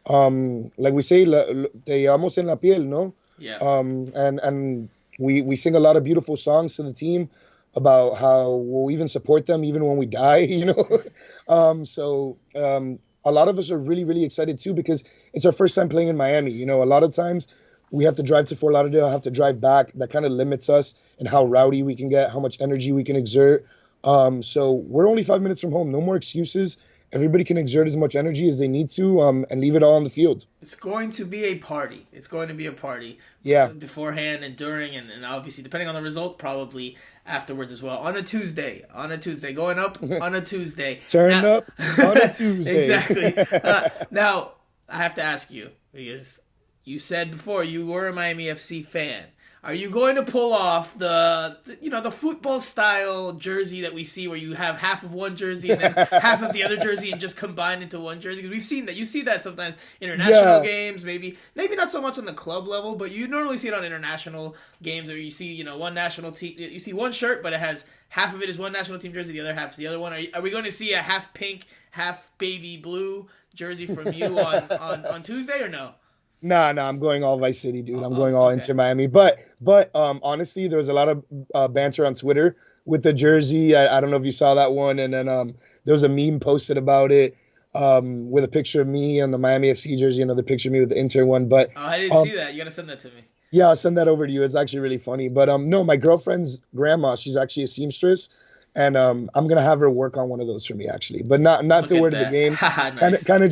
Like we say, te llevamos en la piel, no? Yeah. And we sing a lot of beautiful songs to the team about how we'll even support them even when we die, you know? So a lot of us are really, really excited too because it's our first time playing in Miami. You know, a lot of times we have to drive to Fort Lauderdale, have to drive back. That kind of limits us and how rowdy we can get, how much energy we can exert. So we're only 5 minutes from home. No more excuses. Everybody can exert as much energy as they need to and leave it all on the field. It's going to be a party. It's going to be a party. Yeah. Beforehand and during and obviously, depending on the result, probably afterwards as well. On a Tuesday. Going up on a Tuesday. Turn up on a Tuesday. Exactly. Now, I have to ask you, because you said before you were a Miami FC fan. Are you going to pull off the football style jersey that we see where you have half of one jersey and then half of the other jersey and just combine into one jersey? Because we've seen that. You see that sometimes international games, maybe not so much on the club level, but you normally see it on international games where you see, one national team, you see one shirt, but it has half of it is one national team jersey, the other half is the other one. Are we going to see a half pink, half baby blue jersey from you on Tuesday or no? Nah, I'm going all Vice City, dude. I'm going all Inter Miami. But honestly, there was a lot of banter on Twitter with the jersey. I don't know if you saw that one. And then there was a meme posted about it with a picture of me on the Miami FC jersey, another picture of me with the Inter one. But I didn't see that. You got to send that to me. Yeah, I'll send that over to you. It's actually really funny. But no, my girlfriend's grandma, she's actually a seamstress. And I'm gonna have her work on one of those for me, actually, but not to wear to the game. Nice. Kind of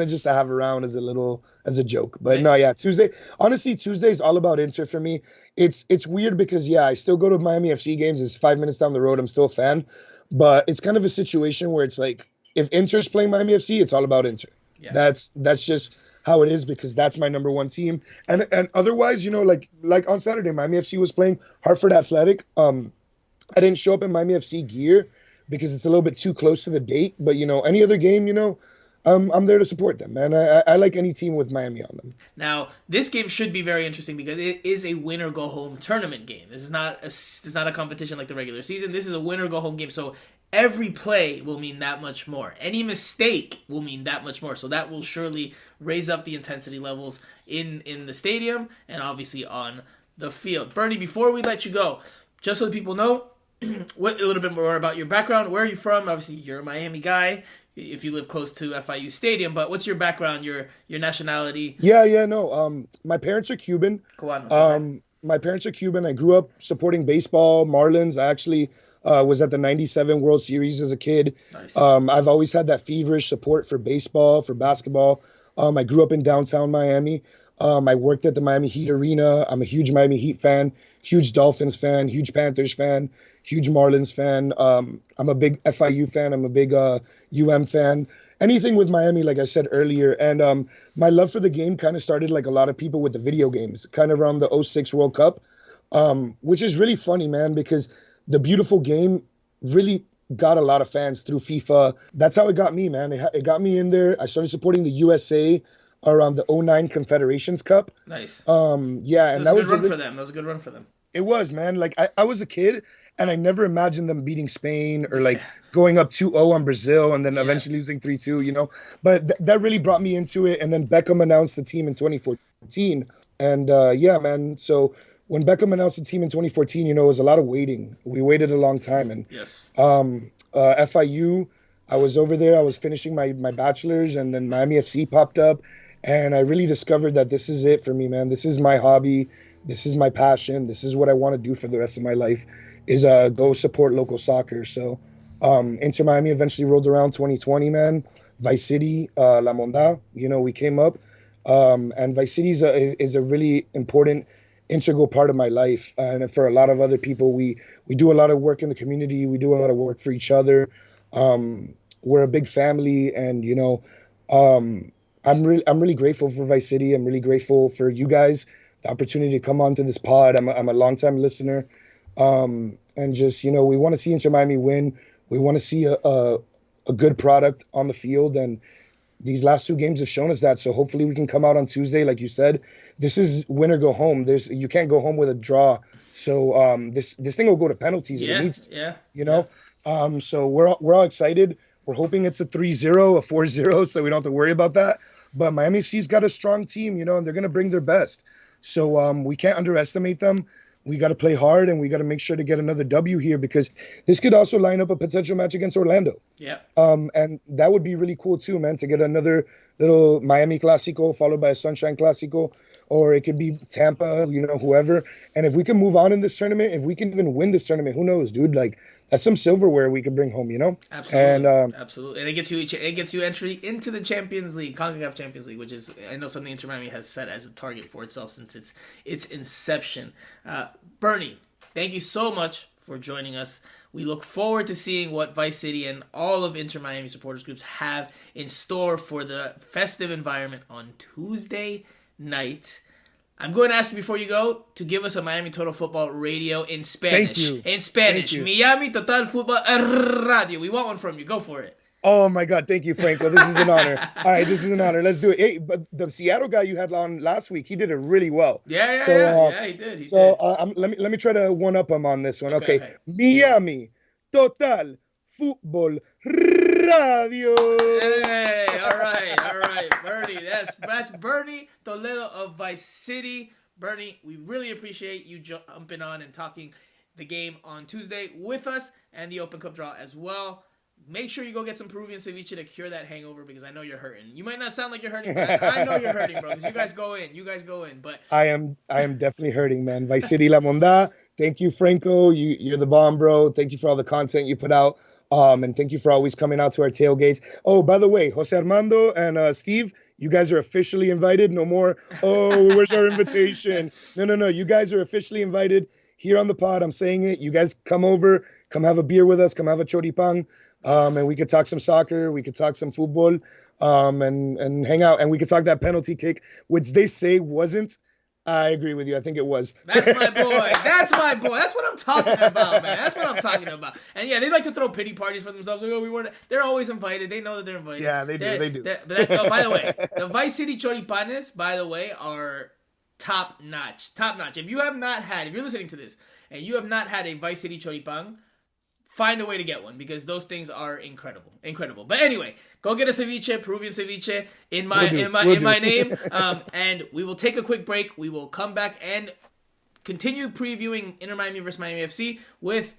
just to have around as a joke. But no, yeah, Tuesday. Honestly, Tuesday is all about Inter for me. It's weird because I still go to Miami FC games. It's 5 minutes down the road. I'm still a fan, but it's kind of a situation where it's like if Inter's playing Miami FC, it's all about Inter. Yeah. That's just how it is because that's my number one team. And otherwise, like on Saturday, Miami FC was playing Hartford Athletic. I didn't show up in Miami FC gear because it's a little bit too close to the date. But, any other game, I'm there to support them, man. I like any team with Miami on them. Now, this game should be very interesting because it is a win-or-go-home tournament game. This is not a competition like the regular season. This is a win-or-go-home game. So every play will mean that much more. Any mistake will mean that much more. So that will surely raise up the intensity levels in the stadium and obviously on the field. Bernie, before we let you go, just so that people know, a little bit more about your background. Where are you from? Obviously, you're a Miami guy if you live close to FIU Stadium, but what's your background, your nationality? No. My parents are Cuban. My parents are Cuban. I grew up supporting baseball, Marlins. I actually was at the 97 World Series as a kid. Nice. I've always had that feverish support for baseball, for basketball. I grew up in downtown Miami. I worked at the Miami Heat Arena. I'm a huge Miami Heat fan, huge Dolphins fan, huge Panthers fan, huge Marlins fan. I'm a big FIU fan. I'm a big fan. Anything with Miami, like I said earlier. And my love for the game kind of started like a lot of people with the video games, kind of around the 06 World Cup, which is really funny, man, because the beautiful game really got a lot of fans through FIFA. That's how it got me, man. It got me in there. I started supporting the USA around the 09 Confederations Cup. Nice. Yeah, and that was a good run for them. That was a good run for them. It was, man. Like I was a kid and I never imagined them beating Spain or like going up 2-0 on Brazil and then eventually losing 3-2, But that really brought me into it. And then Beckham announced the team in 2014. And man. So when Beckham announced the team in 2014, it was a lot of waiting. We waited a long time. And FIU, I was over there. I was finishing my bachelor's and then Miami FC popped up. And I really discovered that this is it for me, man. This is my hobby. This is my passion. This is what I want to do for the rest of my life is go support local soccer. So Inter Miami eventually rolled around 2020, man. Vice City, La Monda, we came up. And Vice City is a really important, integral part of my life. And for a lot of other people, we do a lot of work in the community. We do a lot of work for each other. We're a big family and, I'm really grateful for Vice City. I'm really grateful for you guys, the opportunity to come onto this pod. I'm a longtime listener. And just, we want to see Inter Miami win. We want to see a good product on the field, and these last 2 games have shown us that. So hopefully we can come out on Tuesday, like you said. This is win or go home. You can't go home with a draw. So this thing will go to penalties if it needs to, you know. So we're all excited. We're hoping it's a 3-0, a 4-0, so we don't have to worry about that. But Miami FC's got a strong team, you know, and they're going to bring their best. So we can't underestimate them. We got to play hard, and we got to make sure to get another W here, because this could also line up a potential match against Orlando. Yeah. And that would be really cool too, man, to get another little Miami Clasico followed by a Sunshine Clasico, or it could be Tampa, you know, whoever. And if we can move on in this tournament, if we can even win this tournament, who knows, dude? Like, that's some silverware we could bring home, you know? Absolutely. And, absolutely. And it gets you entry into the Champions League, CONCACAF Champions League, which is, I know, something Inter Miami has set as a target for itself since its inception. Bernie, thank you so much for joining us. We look forward to seeing what Vice City and all of Inter Miami supporters groups have in store for the festive environment on Tuesday night. I'm going to ask you before you go to give us a Miami Total Football radio in Spanish. Thank you. In Spanish. Miami Total Football Radio. We want one from you. Go for it. Oh, my God. Thank you, Franco. This is an honor. All right, this is an honor. Let's do it. Hey, but the Seattle guy you had on last week, he did it really well. Yeah, he did. Let me try to one-up him on this one. Okay. Miami Total Football Radio. Hey, all right. Bernie, that's Bernie Toledo of Vice City. Bernie, we really appreciate you jumping on and talking the game on Tuesday with us and the Open Cup draw as well. Make sure you go get some Peruvian ceviche to cure that hangover, because I know you're hurting. You might not sound like you're hurting, but I know you're hurting, bro. You guys go in. But I am definitely hurting, man. Vice City La Monda. Thank you, Franco. You're the bomb, bro. Thank you for all the content you put out. And thank you for always coming out to our tailgates. Oh, by the way, Jose Armando and Steve, you guys are officially invited. No more, oh, where's our invitation? No. You guys are officially invited here on the pod. I'm saying it. You guys come over, come have a beer with us, come have a choripán. And we could talk some soccer, we could talk some football, and hang out. And we could talk that penalty kick, which they say wasn't. I agree with you. I think it was. That's my boy. That's what I'm talking about, man. That's what I'm talking about. And yeah, they like to throw pity parties for themselves. Like, oh, we weren't. They're always invited. They know that they're invited. Yeah, they do. By the way, the Vice City choripanes, by the way, are top notch. If you're listening to this and you have not had a Vice City choripan, find a way to get one, because those things are incredible. But anyway, go get a ceviche, Peruvian ceviche in my name, and we will take a quick break. We will come back and continue previewing Inter Miami versus Miami FC with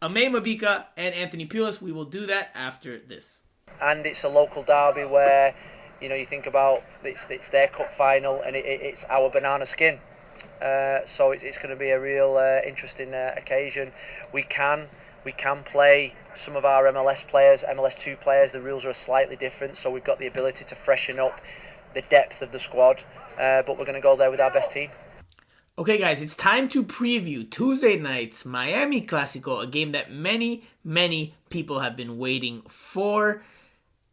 Aime Mabika and Anthony Pulis. We will do that after this. And it's a local derby where, you know, you think about it's their cup final, and it's our banana skin. So it's going to be a real interesting occasion. We can play some of our MLS players, MLS2 players. The rules are slightly different, so we've got the ability to freshen up the depth of the squad. But we're going to go there with our best team. Okay, guys, it's time to preview Tuesday night's Miami Clasico, a game that many, many people have been waiting for.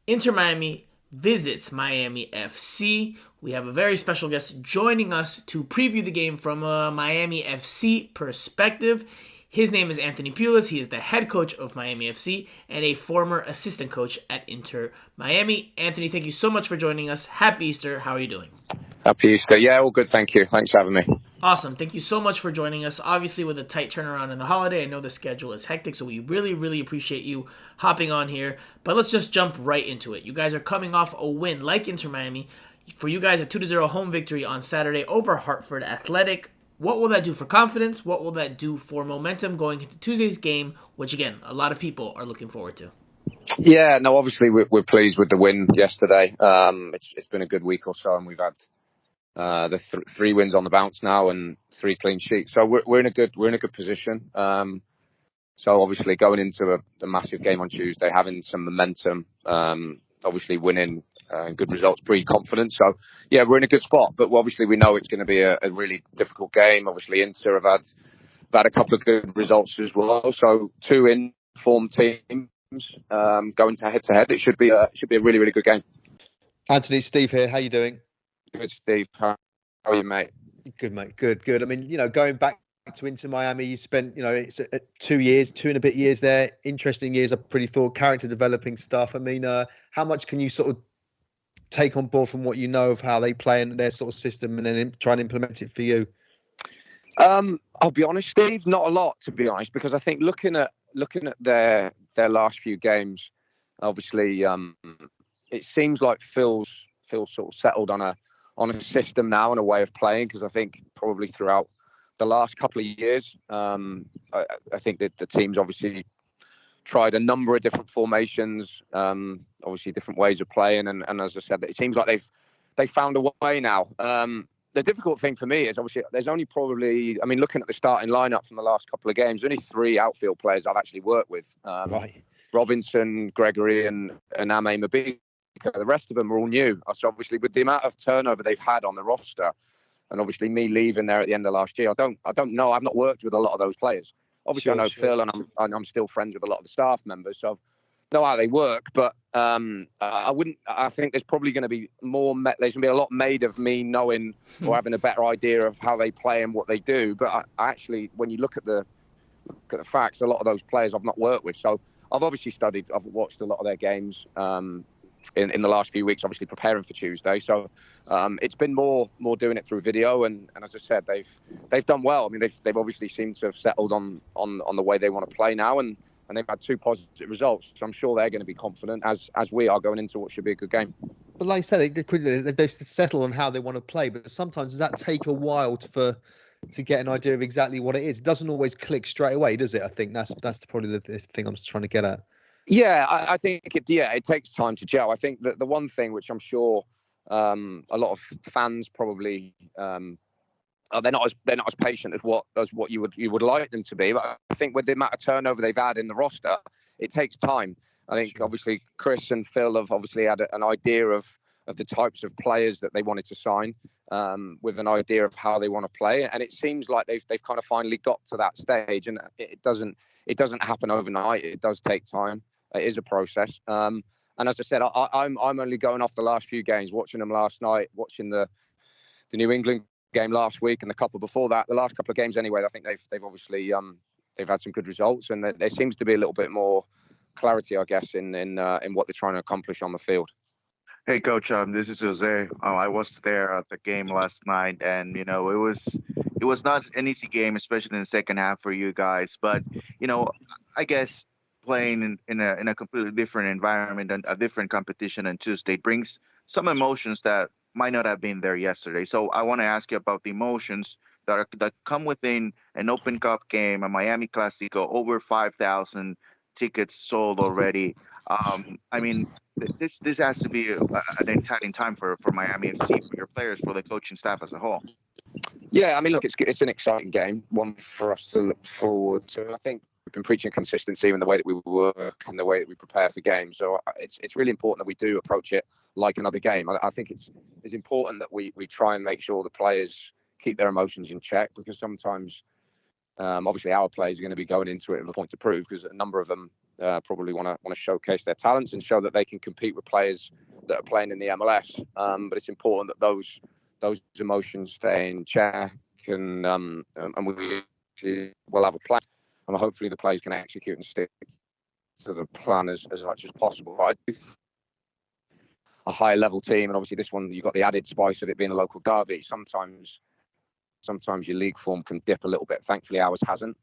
Inter Miami visits Miami FC. We have a very special guest joining us to preview the game from a Miami FC perspective. His name is Anthony Pulis. He is the head coach of Miami FC and a former assistant coach at Inter Miami. Anthony, thank you so much for joining us. Happy Easter. How are you doing? Happy Easter. Yeah, all good. Thank you. Thanks for having me. Awesome. Thank you so much for joining us. Obviously, with a tight turnaround in the holiday, I know the schedule is hectic, so we really, really appreciate you hopping on here. But let's just jump right into it. You guys are coming off a win like Inter Miami. For you guys, a 2-0 home victory on Saturday over Hartford Athletic. What will that do for confidence? What will that do for momentum going into Tuesday's game, which, again, a lot of people are looking forward to? Yeah, no, obviously we're pleased with the win yesterday. It's been a good week or so, and we've had the 3 wins on the bounce now and 3 clean sheets. So we're in a good position. So obviously going into the massive game on Tuesday, having some momentum, obviously winning good results, breed confidence. So yeah, we're in a good spot. But obviously we know it's going to be a really difficult game. Obviously Inter have had a couple of good results as well. So 2 informed teams going to head. It should be a really, really good game. Anthony, Steve here. How you doing? Good, Steve. How are you, mate? Good, mate. Good. I mean, going back to Inter Miami. You spent, it's 2 and a bit years there. Interesting years, are pretty full, character developing stuff. I mean, how much can you sort of take on board from what you know of how they play and their sort of system, and then try and implement it for you? I'll be honest, Steve, not a lot, to be honest, because I think looking at their last few games, obviously, it seems like Phil's sort of settled on a system now and a way of playing, because I think probably throughout the last couple of years, I think that the team's obviously tried a number of different formations, obviously different ways of playing, and as I said, it seems like they've found a way now. The difficult thing for me is obviously there's only probably, looking at the starting lineup from the last couple of games, only 3 outfield players I've actually worked with. Right. Robinson, Gregory, and Aime, Mabika. The rest of them are all new. So obviously with the amount of turnover they've had on the roster, and obviously me leaving there at the end of last year, I don't know. I've not worked with a lot of those players. Obviously, I know Phil, and I'm still friends with a lot of the staff members, so I know how they work. But I think there's probably going to be there's going to be a lot made of me knowing or having a better idea of how they play and what they do. But I actually, when you look at the facts, a lot of those players I've not worked with. So I've obviously I've watched a lot of their games in the last few weeks, obviously preparing for Tuesday. So it's been more doing it through video, and as I said, they've done well. They've obviously seemed to have settled on the way they want to play now, and they've had 2 positive results. So I'm sure they're going to be confident as we are going into what should be a good game. But like I said, they settle on how they want to play, but sometimes does that take a while to get an idea of exactly what it is? It doesn't always click straight away, does it? I think that's probably the thing I'm trying to get at. Yeah, I think it takes time to gel. I think that the one thing which I'm sure a lot of fans probably they're not as patient as what you would like them to be. But I think with the amount of turnover they've had in the roster, it takes time. I think obviously Chris and Phil have obviously had an idea of the types of players that they wanted to sign, with an idea of how they want to play, and it seems like they've kind of finally got to that stage. And it doesn't happen overnight. It does take time. It is a process. And as I said, I'm only going off the last few games, watching them last night, watching the New England game last week and the couple before that. The last couple of games anyway, I think they've obviously they've had some good results, and there seems to be a little bit more clarity, I guess, in what they're trying to accomplish on the field. Hey, Coach, this is Jose. I was there at the game last night, and it was not an easy game, especially in the second half for you guys. But I guess playing in a completely different environment and a different competition on Tuesday brings some emotions that might not have been there yesterday. So I want to ask you about the emotions that come within an Open Cup game, a Miami Clasico, over 5,000 tickets sold already. This has to be an exciting time for Miami FC, for your players, for the coaching staff as a whole. Yeah, look, it's an exciting game, one for us to look forward to. I think we've been preaching consistency in the way that we work and the way that we prepare for games. So it's really important that we do approach it like another game. I think it's important that we try and make sure the players keep their emotions in check, because sometimes obviously our players are going to be going into it with a point to prove, because a number of them probably want to showcase their talents and show that they can compete with players that are playing in the MLS. But it's important that those emotions stay in check, and we'll have a plan, and hopefully the players can execute and stick to the plan as much as possible. But I do a higher level team, and obviously this one, you've got the added spice of it being a local derby. Sometimes your league form can dip a little bit. Thankfully ours hasn't.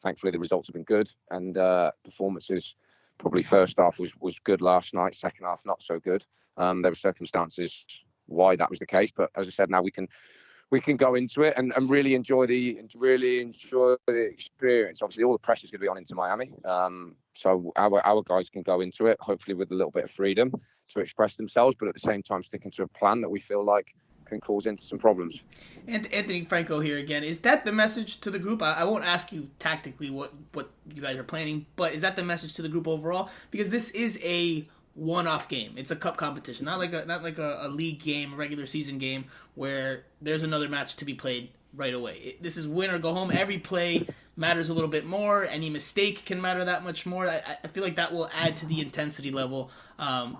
Thankfully the results have been good, and performances, probably first half was good last night, second half not so good. There were circumstances why that was the case, but as I said, now we can go into it and really enjoy the experience. Obviously all the pressure is going to be on into Miami, so our guys can go into it hopefully with a little bit of freedom to express themselves, but at the same time sticking to a plan that we feel like can cause into some problems. And Anthony Franco here again. Is that the message to the group? I won't ask you tactically what you guys are planning, but is that the message to the group overall? Because this is a one-off game. It's a cup competition, not like a league game, a regular season game where there's another match to be played right away. This is win or go home. Every play matters a little bit more. Any mistake can matter that much more. I feel like that will add to the intensity level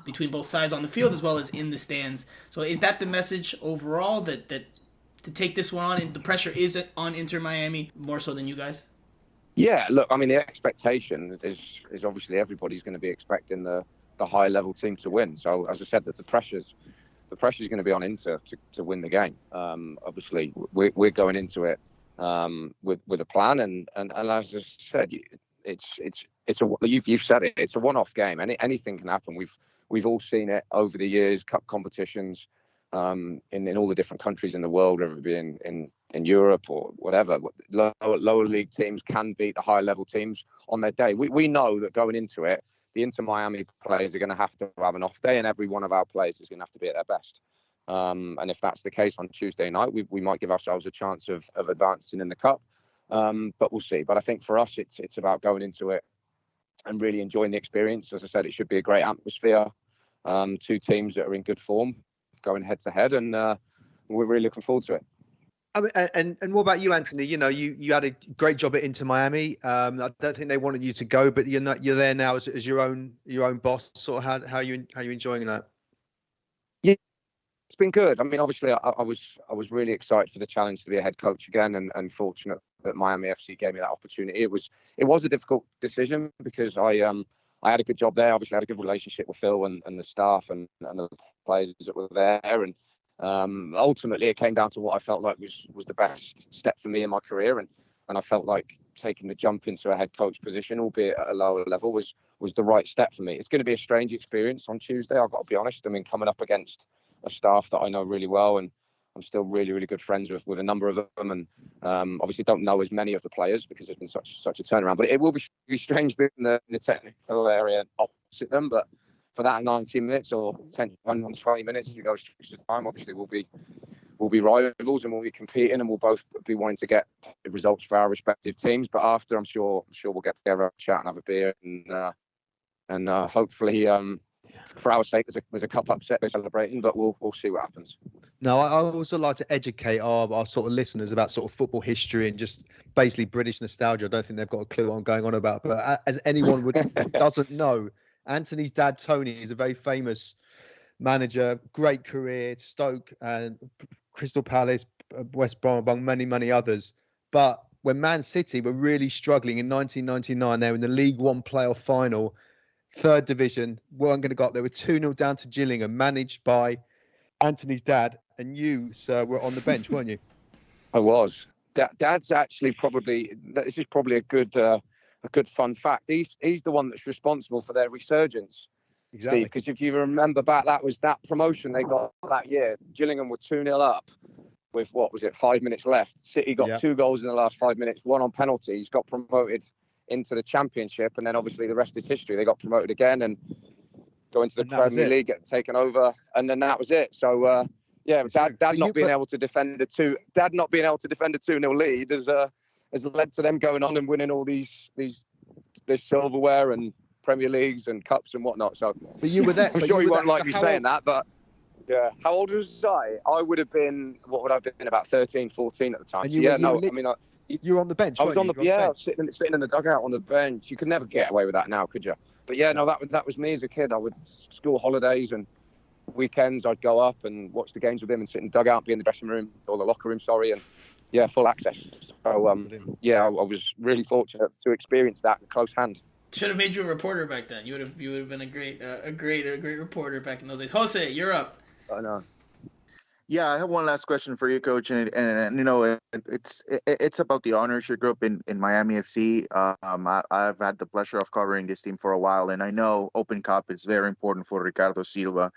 between both sides on the field as well as in the stands. So is that the message overall, that to take this one on, and the pressure is on Inter Miami more so than you guys? Yeah, look, I mean, the expectation is obviously everybody's going to be expecting the high level team to win. So as I said, that the pressure's going to be on Inter to win the game. Obviously, we're going into it with a plan, and as I said, you've said it. It's a one-off game. Anything can happen. We've all seen it over the years. Cup competitions in all the different countries in the world, whether it be in Europe or whatever. Lower league teams can beat the high level teams on their day. We know that going into it, the Inter Miami players are going to have an off day, and every one of our players is going to have to be at their best. And if that's the case on Tuesday night, we might give ourselves a chance of advancing in the cup. But we'll see. But I think for us, it's about going into it and really enjoying the experience. As I said, it should be a great atmosphere. Two teams that are in good form, going head to head, and we're really looking forward to it. I mean, and what about you, Anthony? You know, you had a great job at Inter Miami. I don't think they wanted you to go, but you're there now as your own boss. Sort of how you enjoying that? Yeah, it's been good. I mean, obviously, I was really excited for the challenge to be a head coach again, and fortunate that Miami FC gave me that opportunity. It was a difficult decision because I had a good job there. Obviously, I had a good relationship with Phil and the staff and the players that were there, and ultimately it came down to what I felt like was the best step for me in my career, and I felt like taking the jump into a head coach position, albeit at a lower level, was the right step for me. It's going to be a strange experience on Tuesday, I've got to be honest. I mean, coming up against a staff that I know really well, and I'm still really, really good friends with a number of them, and obviously don't know as many of the players because there's been such a turnaround. But it will be strange being in the technical area opposite them. But for that 90 minutes or 20 minutes, you go straight to time. Obviously, we'll be rivals and we'll be competing, and we'll both be wanting to get results for our respective teams. But after, I'm sure we'll get together, have a chat, and have a beer, and hopefully, for our sake, there's a cup upset they're celebrating. But we'll see what happens. No, I also like to educate our sort of listeners about sort of football history and just basically British nostalgia. I don't think they've got a clue what I'm going on about. But as anyone doesn't know, Anthony's dad, Tony, is a very famous manager, great career, Stoke and Crystal Palace, West Brom, among many, many others. But when Man City were really struggling in 1999, they were in the League One playoff final, third division, weren't going to go up. They were 2-0 down to Gillingham, managed by Anthony's dad. And you, sir, were on the bench, weren't you? I was. Dad's actually this is probably a good fun fact. He's the one that's responsible for their resurgence, exactly. Steve. Because if you remember back, that was that promotion they got that year. Gillingham were 2-0 up with 5 minutes left. City got 2 goals in the last 5 minutes, one on penalties, got promoted into the Championship, and then obviously the rest is history. They got promoted again and go into the Premier League, get taken over, and then that was it. So Dad not being able to defend a 2-0 lead has led to them going on and winning all this silverware and Premier Leagues and cups and whatnot. So, but you were there. I'm sure you won't like me saying that, but yeah. How old was I? I would have been, what would I have been, about 13, 14 at the time. You were on the bench. I was on the bench. I was sitting in the dugout on the bench. You could never get away with that now, could you? But yeah, no, that was me as a kid. I would school holidays and weekends, I'd go up and watch the games with him and sit in the dugout, be in the dressing room or the locker room, and full access. So I was really fortunate to experience that close hand. Should have made you a reporter back then. You would have been a great reporter back in those days. Jose, you're up. I know. Yeah, I have one last question for you, Coach, and you know, it's about the ownership group in Miami FC. I've had the pleasure of covering this team for a while, and I know Open Cup is very important for Ricardo Silva.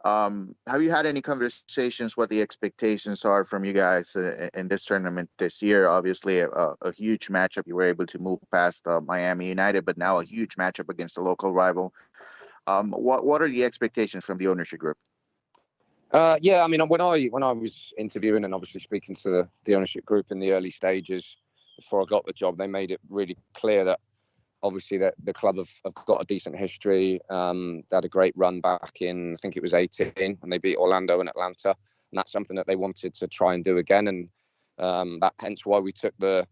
Have you had any conversations what the expectations are from you guys in this tournament this year? Obviously, a huge matchup. You were able to move past Miami United, but now a huge matchup against a local rival. What are the expectations from the ownership group? I mean, when I was interviewing and obviously speaking to the ownership group in the early stages before I got the job, they made it really clear that obviously that the club have got a decent history. They had a great run back in, I think it was 18, and they beat Orlando and Atlanta, and that's something that they wanted to try and do again. And that hence why we took the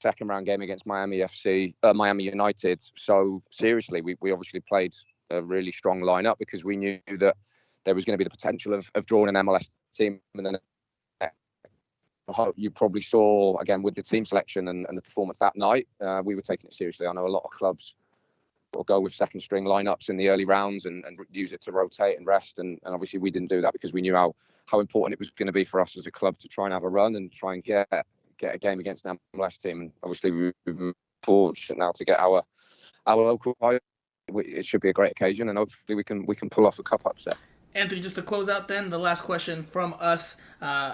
second round game against Miami United so seriously. We obviously played a really strong lineup because we knew that there was going to be the potential of drawing an MLS team and then you probably saw, again, with the team selection and the performance that night, we were taking it seriously. I know a lot of clubs will go with second string lineups in the early rounds and use it to rotate and rest. And obviously we didn't do that because we knew how important it was going to be for us as a club to try and have a run and try and get a game against an MLS team. And obviously we've been fortunate now to get our local players. It should be a great occasion, and hopefully we can pull off a cup upset. Anthony, just to close out then, the last question from us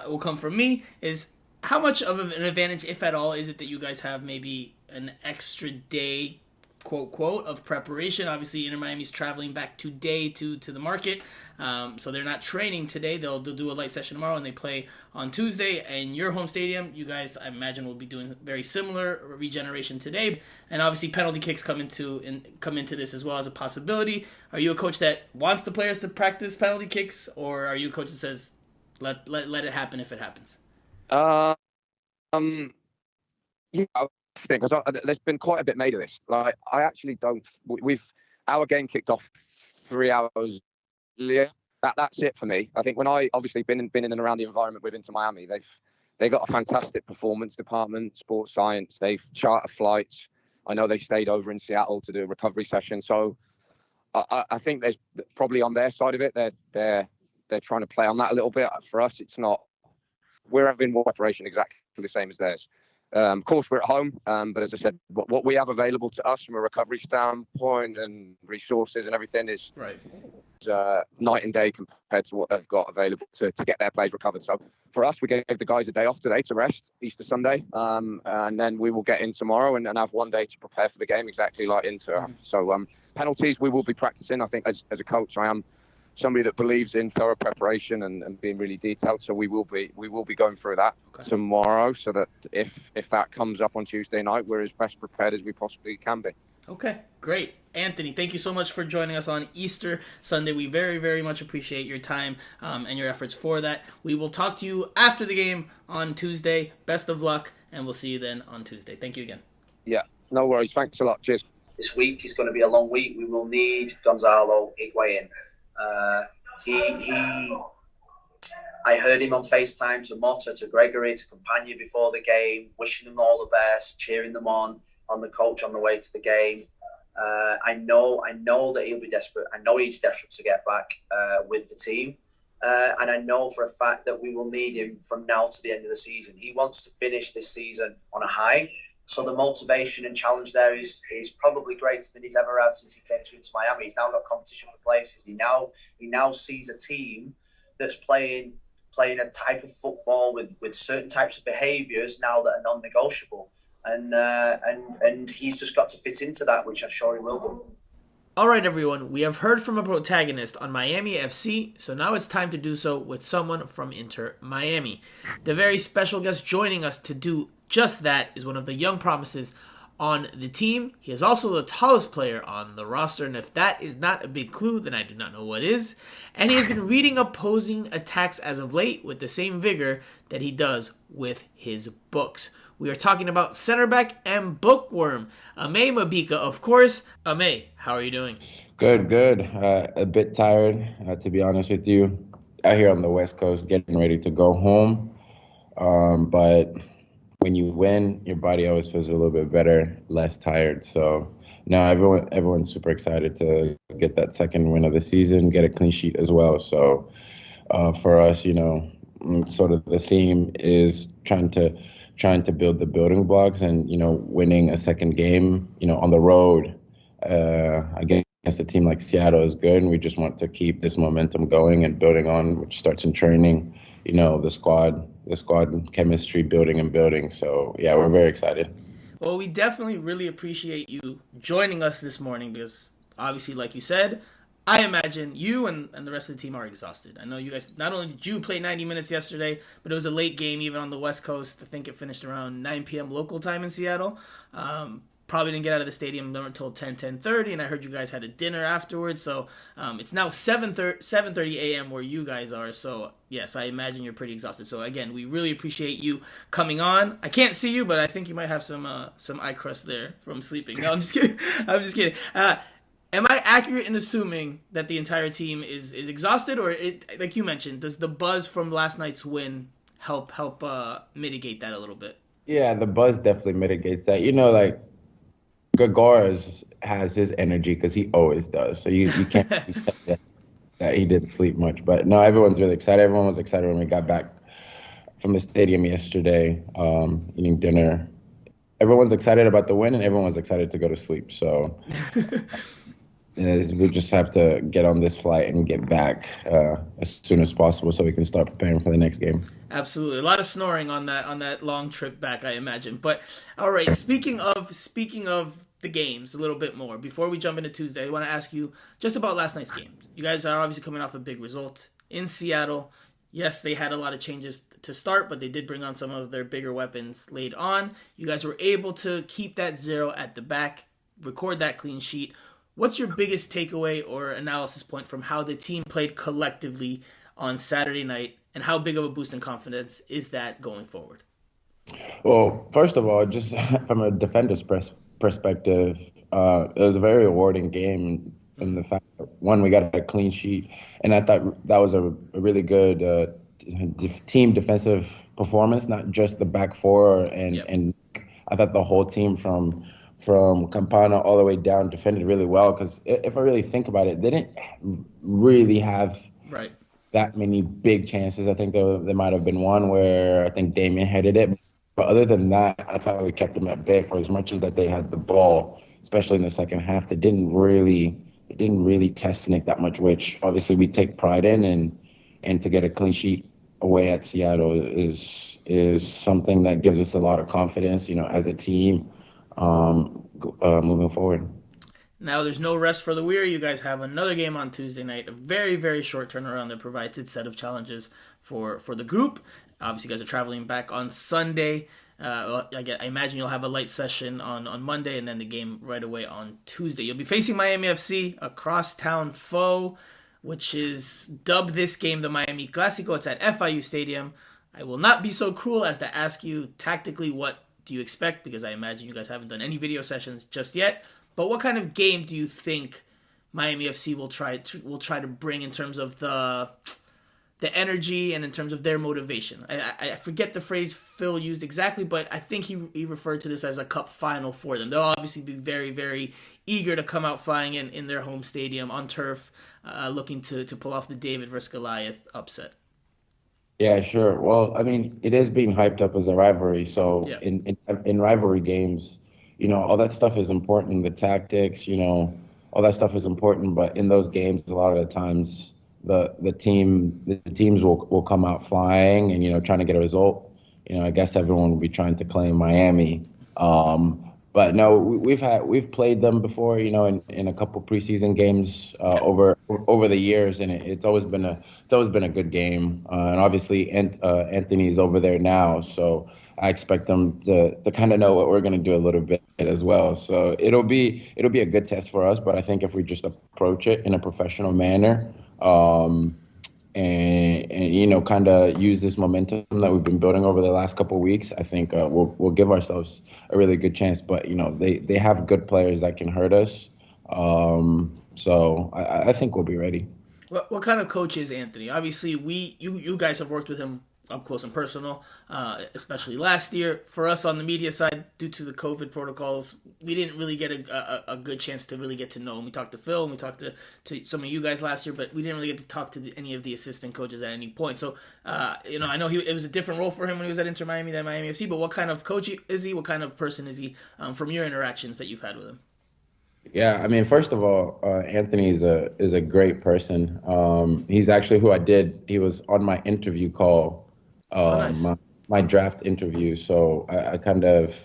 will come from me, is how much of an advantage, if at all, is it that you guys have maybe an extra day, quote, quote, of preparation? Obviously, Inter Miami's traveling back today to the market, so they're not training today. They'll do a light session tomorrow, and they play on Tuesday. And your home stadium, you guys, I imagine, will be doing very similar regeneration today. And obviously, penalty kicks come into this as well as a possibility. Are you a coach that wants the players to practice penalty kicks, or are you a coach that says let it happen if it happens? Yeah. Because there's been quite a bit made of this. Like, I actually don't. Our game kicked off 3 hours earlier. That's it for me. I think when I obviously been in and around the environment with Inter Miami, they got a fantastic performance department, sports science. They've chartered flights. I know they stayed over in Seattle to do a recovery session. So I think there's probably on their side of it, they're trying to play on that a little bit. For us, it's not. We're having more preparation exactly the same as theirs. Of course, we're at home, but as I said, what we have available to us from a recovery standpoint and resources and everything is right. Night and day compared to what they've got available to get their players recovered. So for us, we gave the guys a day off today to rest, Easter Sunday, and then we will get in tomorrow and have one day to prepare for the game, exactly like Inter have. So penalties, we will be practicing. I think as a coach, I am somebody that believes in thorough preparation and being really detailed. So we will be going through that tomorrow, so that if that comes up on Tuesday night, we're as best prepared as we possibly can be. Okay, great. Anthony, thank you so much for joining us on Easter Sunday. We very, very much appreciate your time and your efforts for that. We will talk to you after the game on Tuesday. Best of luck, and we'll see you then on Tuesday. Thank you again. Yeah, no worries. Thanks a lot. Cheers. This week is going to be a long week. We will need Gonzalo Higuain. I heard him on FaceTime to Motta, to Gregory, to Campagna before the game, wishing them all the best, cheering them on the coach on the way to the game. I know that he'll be desperate. I know he's desperate to get back with the team. And I know for a fact that we will need him from now to the end of the season. He wants to finish this season on a high. So the motivation and challenge there is probably greater than he's ever had since he came to Inter Miami. He's now got competition for places. He now sees a team that's playing a type of football with certain types of behaviours now that are non-negotiable. And he's just got to fit into that, which I'm sure he will do. All right, everyone. We have heard from a protagonist on Miami FC, so now it's time to do so with someone from Inter Miami. The very special guest joining us to do just that is one of the young promises on the team. He is also the tallest player on the roster, and if that is not a big clue, then I do not know what is. And he has been reading opposing attacks as of late with the same vigor that he does with his books. We are talking about center back and bookworm, Aime Mabika, of course. Aime, how are you doing? Good. A bit tired, to be honest with you. Out here on the West Coast, getting ready to go home. But when you win, your body always feels a little bit better, less tired. So now everyone's super excited to get that second win of the season, get a clean sheet as well. So for us, sort of the theme is trying to build the building blocks, and winning a second game on the road against a team like Seattle is good, and we just want to keep this momentum going and building on, which starts in training. The squad chemistry building. So yeah, we're very excited. Well, we definitely really appreciate you joining us this morning, because obviously, like you said, I imagine you and the rest of the team are exhausted. I know you guys, not only did you play 90 minutes yesterday, but it was a late game even on the West Coast. I think it finished around 9 p.m. local time in Seattle. Probably didn't get out of the stadium until 10:30, and I heard you guys had a dinner afterwards. So it's now 7:30 a.m. where you guys are. So yes, I imagine you're pretty exhausted. So again, we really appreciate you coming on. I can't see you, but I think you might have some eye crust there from sleeping. No, I'm just kidding. Am I accurate in assuming that the entire team is exhausted, or like you mentioned, does the buzz from last night's win help mitigate that a little bit. Yeah, the buzz definitely mitigates that. Like Gagaris has his energy because he always does. So you can't pretend that he didn't sleep much. But no, everyone's really excited. Everyone was excited when we got back from the stadium yesterday, eating dinner. Everyone's excited about the win, and everyone's excited to go to sleep. So we just have to get on this flight and get back as soon as possible so we can start preparing for the next game. Absolutely, a lot of snoring on that long trip back, I imagine. But all right, speaking of the games a little bit more before we jump into Tuesday, I want to ask you just about last night's game. You guys are obviously coming off a big result in Seattle. Yes, they had a lot of changes to start, but they did bring on some of their bigger weapons late on. You guys were able to keep that 0 at the back, record that clean sheet. What's your biggest takeaway or analysis point from how the team played collectively on Saturday night, and how big of a boost in confidence is that going forward? Well, first of all, just from a defender's perspective, it was a very rewarding game in the fact that, one, we got a clean sheet, and I thought that was a really good team defensive performance, not just the back four, and I thought the whole team from Campana all the way down defended really well, because if I really think about it, they didn't really have that many big chances. I think there might have been one where I think Damien headed it. But other than that, I thought we kept them at bay for as much as that they had the ball, especially in the second half. They didn't really test Nick that much, which obviously we take pride in. And to get a clean sheet away at Seattle is something that gives us a lot of confidence, as a team moving forward. Now, there's no rest for the weary. You guys have another game on Tuesday night, a very, very short turnaround that provides its set of challenges for the group. Obviously, you guys are traveling back on Sunday. I imagine you'll have a light session on Monday, and then the game right away on Tuesday. You'll be facing Miami FC, a crosstown foe, which is dubbed this game the Miami Clasico. It's at FIU Stadium. I will not be so cruel as to ask you tactically what do you expect, because I imagine you guys haven't done any video sessions just yet. But what kind of game do you think Miami FC will try to bring in terms of the energy and in terms of their motivation? I forget the phrase Phil used exactly, but I think he referred to this as a cup final for them. They'll obviously be very, very eager to come out flying in their home stadium on turf, looking to pull off the David versus Goliath upset. Yeah, sure. Well, I mean, it is being hyped up as a rivalry. So in rivalry games, all that stuff is important. The tactics, all that stuff is important. But in those games, a lot of the times, the teams will come out flying and trying to get a result. I guess everyone will be trying to claim Miami. But no, we've played them before, in a couple preseason games over the years, and it's always been a good game. And obviously, Anthony's over there now, so I expect them to kind of know what we're going to do a little bit as well. So it'll be a good test for us. But I think if we just approach it in a professional manner, and kind of use this momentum that we've been building over the last couple of weeks, I think we'll give ourselves a really good chance. But they have good players that can hurt us, so I think we'll be ready. What kind of coach is Anthony? Obviously, you guys have worked with him up close and personal, especially last year. For us on the media side, due to the COVID protocols, we didn't really get a good chance to really get to know him. We talked to Phil and we talked to some of you guys last year, but we didn't really get to talk to any of the assistant coaches at any point. So, I know it was a different role for him when he was at Inter Miami than Miami FC, but what kind of coach is he? What kind of person is he from your interactions that you've had with him? Yeah, I mean, first of all, Anthony is a great person. He's actually he was on my interview call. Nice. My draft interview, so I kind of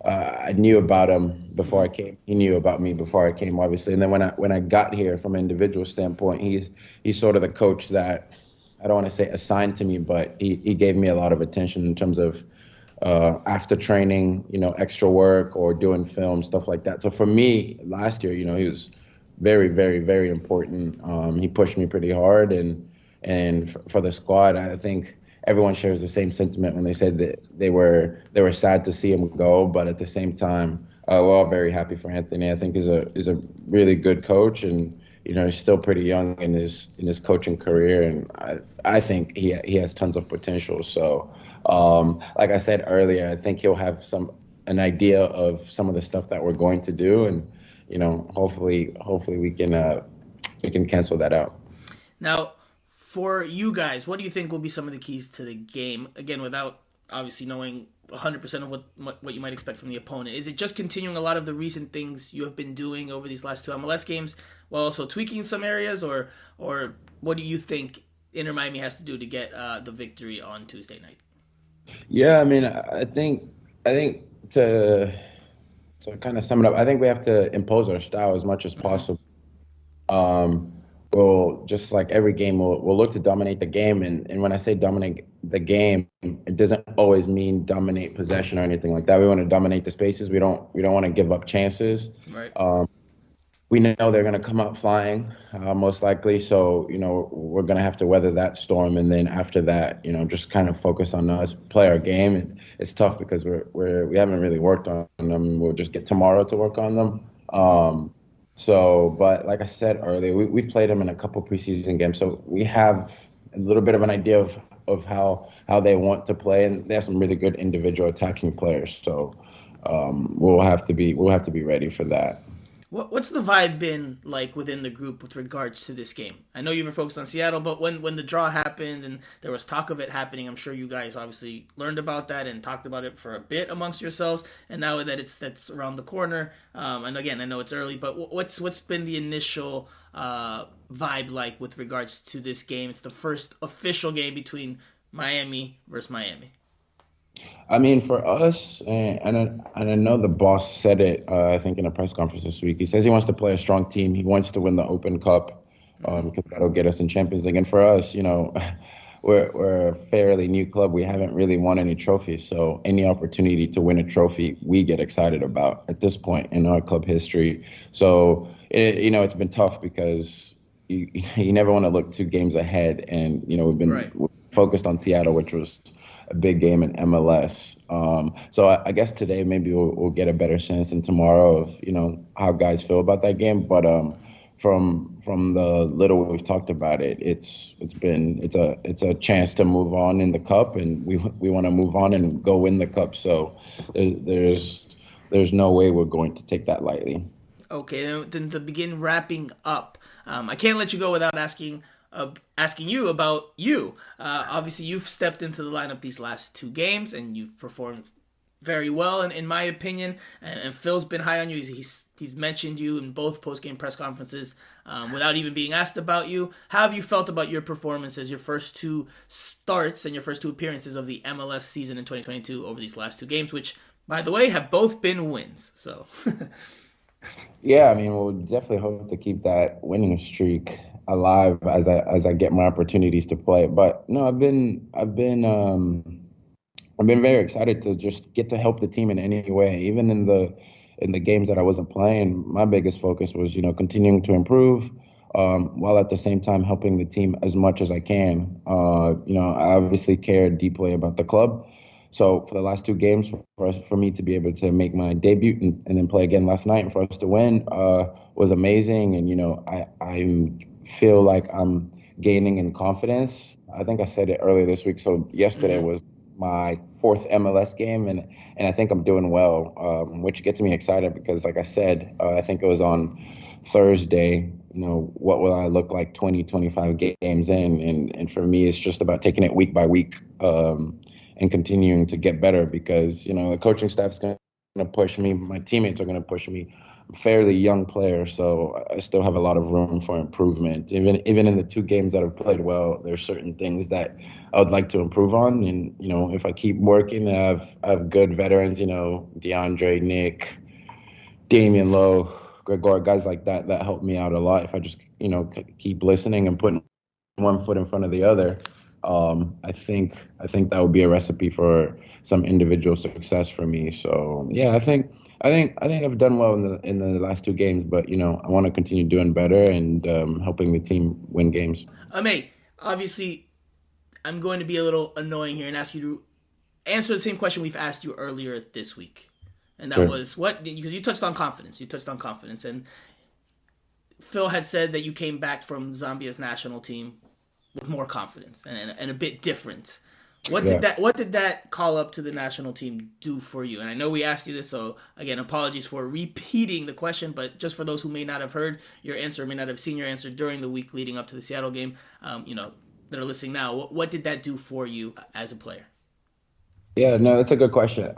I knew about him before I came. He knew about me before I came, obviously. And then when I got here, from an individual standpoint, he's sort of the coach that, I don't want to say assigned to me, but he gave me a lot of attention in terms of after training, extra work or doing film, stuff like that. So for me, last year, he was very, very, very important. He pushed me pretty hard, and for the squad, I think everyone shares the same sentiment when they said that they were sad to see him go, but at the same time, we're all very happy for Anthony. I think he's a really good coach, and he's still pretty young in his coaching career, and I think he has tons of potential. So, like I said earlier, I think he'll have an idea of some of the stuff that we're going to do, and hopefully we can cancel that out. Now, for you guys, what do you think will be some of the keys to the game? Again, without obviously knowing 100% of what you might expect from the opponent. Is it just continuing a lot of the recent things you have been doing over these last two MLS games, while also tweaking some areas, or what do you think Inter Miami has to do to get the victory on Tuesday night? Yeah, I mean, I think to kind of sum it up, I think we have to impose our style as much as possible. We'll, just like every game, we'll look to dominate the game. And when I say dominate the game, it doesn't always mean dominate possession or anything like that. We want to dominate the spaces. We don't want to give up chances. Right. We know they're going to come out flying, most likely. So, we're going to have to weather that storm. And then after that, just kind of focus on us, play our game. It's tough because we haven't really worked on them. We'll just get tomorrow to work on them. But like I said earlier, we've played them in a couple preseason games, so we have a little bit of an idea of how they want to play, and they have some really good individual attacking players. So we'll have to be ready for that. What's the vibe been like within the group with regards to this game? I know you've been focused on Seattle, but when the draw happened and there was talk of it happening, I'm sure you guys obviously learned about that and talked about it for a bit amongst yourselves. And now that that's around the corner, and again, I know it's early, but what's been the initial vibe like with regards to this game? It's the first official game between Miami versus Miami. I mean, for us, and I know the boss said it, I think, in a press conference this week. He says he wants to play a strong team. He wants to win the Open Cup because that'll get us in Champions League. And for us, we're a fairly new club. We haven't really won any trophies. So any opportunity to win a trophy, we get excited about at this point in our club history. So, it's been tough because you never want to look 2 games ahead. And, we've been focused on Seattle, which was a big game in MLS. So I guess today maybe we'll get a better sense, and tomorrow of how guys feel about that game. But from the little we've talked about it, it's a chance to move on in the cup, and we want to move on and go win the cup. So there's no way we're going to take that lightly. Okay, then to begin wrapping up, I can't let you go without asking you about you. Obviously, you've stepped into the lineup these last 2 games, and you've performed very well, in my opinion. And Phil's been high on you. He's mentioned you in both post-game press conferences without even being asked about you. How have you felt about your performances, your first 2 starts and your first 2 appearances of the MLS season in 2022 over these last 2 games, which, by the way, have both been wins? So, yeah, I mean, we'll definitely hope to keep that winning streak alive as I get my opportunities to play. But no, I've been very excited to just get to help the team in any way. Even in the games that I wasn't playing, my biggest focus was continuing to improve, while at the same time helping the team as much as I can. I obviously care deeply about the club. So for the last 2 games, for me to be able to make my debut and then play again last night and for us to win was amazing. And I feel like I'm gaining in confidence. I think I said it earlier this week. So yesterday was my 4th MLS game, and I think I'm doing well, which gets me excited because, like I said, I think it was on Thursday, what will I look like 20, 25 games in? And for me, it's just about taking it week by week and continuing to get better because, the coaching staff is going to push me. My teammates are going to push me. I'm a fairly young player, so I still have a lot of room for improvement. Even in the 2 games that I've played well, there's certain things that I would like to improve on. And, if I keep working, I have good veterans, DeAndre, Nick, Damian Lowe, Gregor, guys like that help me out a lot. If I just, keep listening and putting one foot in front of the other, I think that would be a recipe for some individual success for me. So yeah, I think I've done well in the last 2 games, but I want to continue doing better and helping the team win games. Aime, obviously, I'm going to be a little annoying here and ask you to answer the same question we've asked you earlier this week, and that was because you touched on confidence. And Phil had said that you came back from Zambia's national team with more confidence and a bit different. What did that call up to the national team do for you? And I know we asked you this, so again, apologies for repeating the question, but just for those who may not have heard your answer, may not have seen your answer during the week leading up to the Seattle game, that are listening now, what did that do for you as a player? Yeah, no, that's a good question.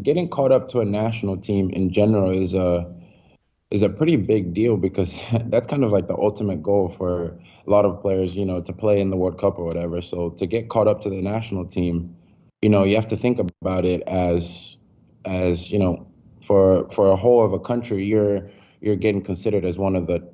Getting caught up to a national team in general is a pretty big deal because that's kind of like the ultimate goal for a lot of players, to play in the World Cup or whatever. So to get caught up to the national team, you have to think about it as for a whole of a country, you're getting considered as one of the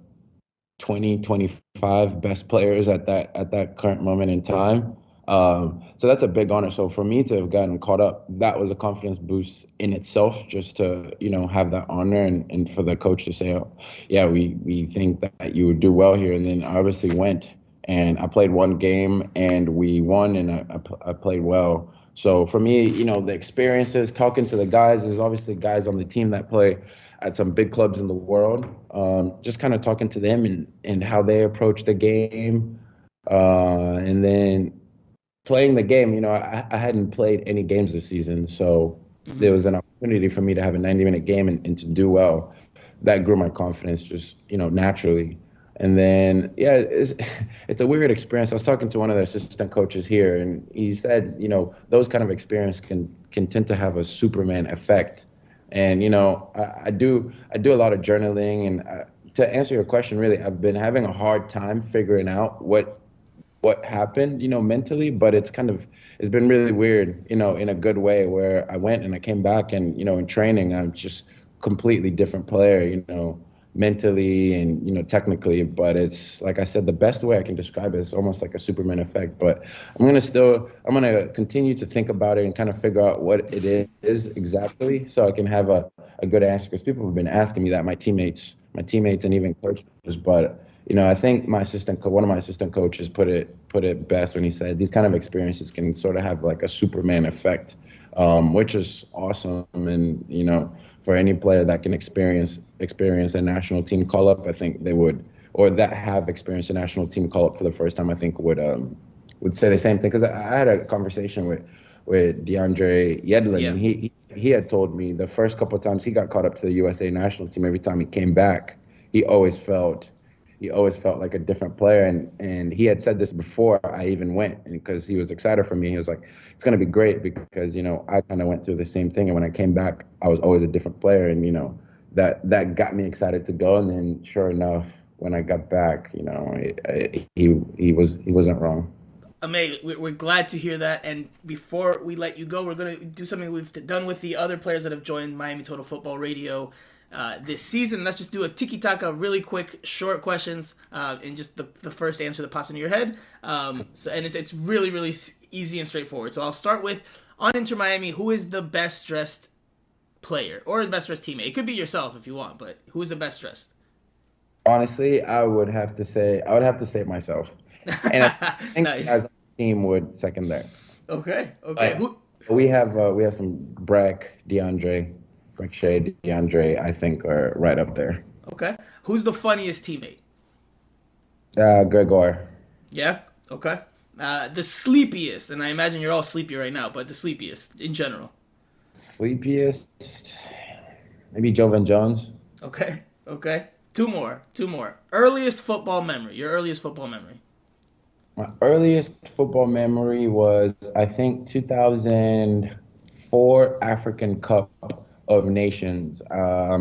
25 best players at that current moment in time. So that's a big honor. So for me to have gotten caught up, that was a confidence boost in itself, just to, have that honor and for the coach to say, oh, yeah, we think that you would do well here. And then I obviously went and I played one game and we won and I played well. So for me, the experiences, talking to the guys, there's obviously guys on the team that play at some big clubs in the world, just kind of talking to them and how they approach the game. And then playing the game, I hadn't played any games this season, so there was an opportunity for me to have a 90-minute game and to do well. That grew my confidence just, naturally. And then, yeah, it's a weird experience. I was talking to one of the assistant coaches here, and he said, those kind of experience can tend to have a Superman effect. And, I do a lot of journaling. And to answer your question, really, I've been having a hard time figuring out what happened, mentally, but it's been really weird, in a good way, where I went and I came back and, in training, I'm just completely different player, mentally and, technically. But it's, like I said, the best way I can describe it is almost like a Superman effect. But I'm going to continue to think about it and kind of figure out what it is exactly, so I can have a good answer, because people have been asking me that, my teammates and even coaches. But I think one of my assistant coaches put it best when he said these kind of experiences can sort of have like a Superman effect, which is awesome. And, for any player that can experience a national team call up, I think they would, or that have experienced a national team call up for the first time, I think would say the same thing. Because I had a conversation with DeAndre Yedlin, and he had told me the first couple of times he got caught up to the USA national team, every time he came back, he always felt like a different player. And he had said this before I even went, because he was excited for me. He was like, it's going to be great because, I kind of went through the same thing. And when I came back, I was always a different player. And, that got me excited to go. And then sure enough, when I got back, he wasn't wrong. Aime, we're glad to hear that. And before we let you go, we're going to do something we've done with the other players that have joined Miami Total Football Radio this season. Let's just do a tiki-taka, really quick, short questions, and just the first answer that pops into your head. And it's really, really easy and straightforward. So I'll start with, on Inter Miami, who is the best dressed player or the best dressed teammate? It could be yourself if you want, but who is the best dressed? Honestly, I would have to say myself. And I think Nice. as a team would second that. Okay. We have some Breck, DeAndre, I think are right up there. Okay. Who's the funniest teammate? Gregor. Yeah? Okay. The sleepiest, and I imagine you're all sleepy right now, but the sleepiest in general. Sleepiest, maybe Jovan Jones. Okay. Two more. Earliest football memory. Your earliest football memory. My earliest football memory was, I think, 2004 African Cup of Nations. So I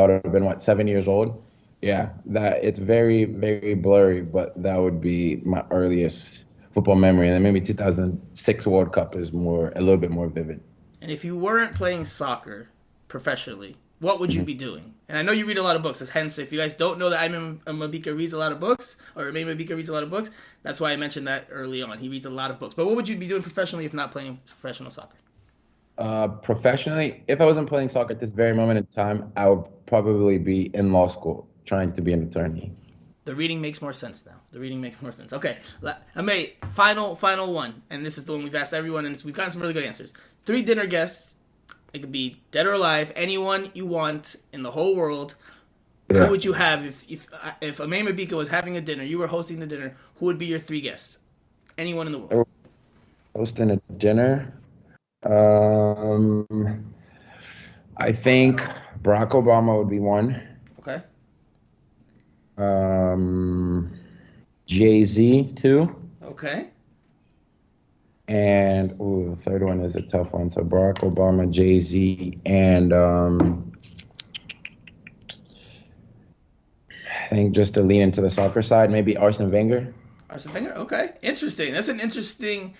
would have been 7 years old. Yeah, that it's very, very blurry, but that would be my earliest football memory. And then maybe 2006 World Cup is a little bit more vivid. And if you weren't playing soccer professionally, what would you be doing? And I know you read a lot of books. Hence, if you guys don't know that Mabika reads a lot of books, or Aime Mabika reads a lot of books, that's why I mentioned that early on. He reads a lot of books. But what would you be doing professionally if not playing professional soccer? Professionally, if I wasn't playing soccer at this very moment in time, I would probably be in law school trying to be an attorney. The reading makes more sense now. Okay, Aime, final one. And this is the one we've asked everyone, and we've gotten some really good answers. 3 dinner guests. It could be dead or alive, anyone you want in the whole world. Who would you have if Aime Mabika was having a dinner, you were hosting the dinner, who would be your 3 guests? Anyone in the world. Hosting a dinner? I think Barack Obama would be one. Okay. Jay-Z, too. Okay. And the third one is a tough one. So Barack Obama, Jay-Z, and I think just to lean into the soccer side, maybe Arsene Wenger. Arsene Wenger, okay, interesting. That's an interesting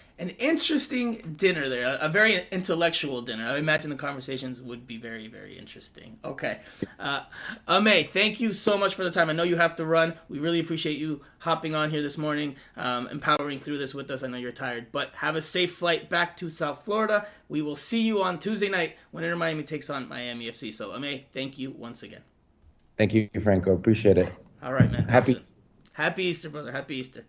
dinner there. A very intellectual dinner. I imagine the conversations would be very, very interesting. Okay, Aime, thank you so much for the time. I know you have to run. We really appreciate you hopping on here this morning, empowering through this with us. I know you're tired, but have a safe flight back to South Florida. We will see you on Tuesday night when Inter Miami takes on Miami FC. So, Aime, thank you once again. Thank you, Franco. Appreciate it. All right, man. Happy Easter, brother. Happy Easter.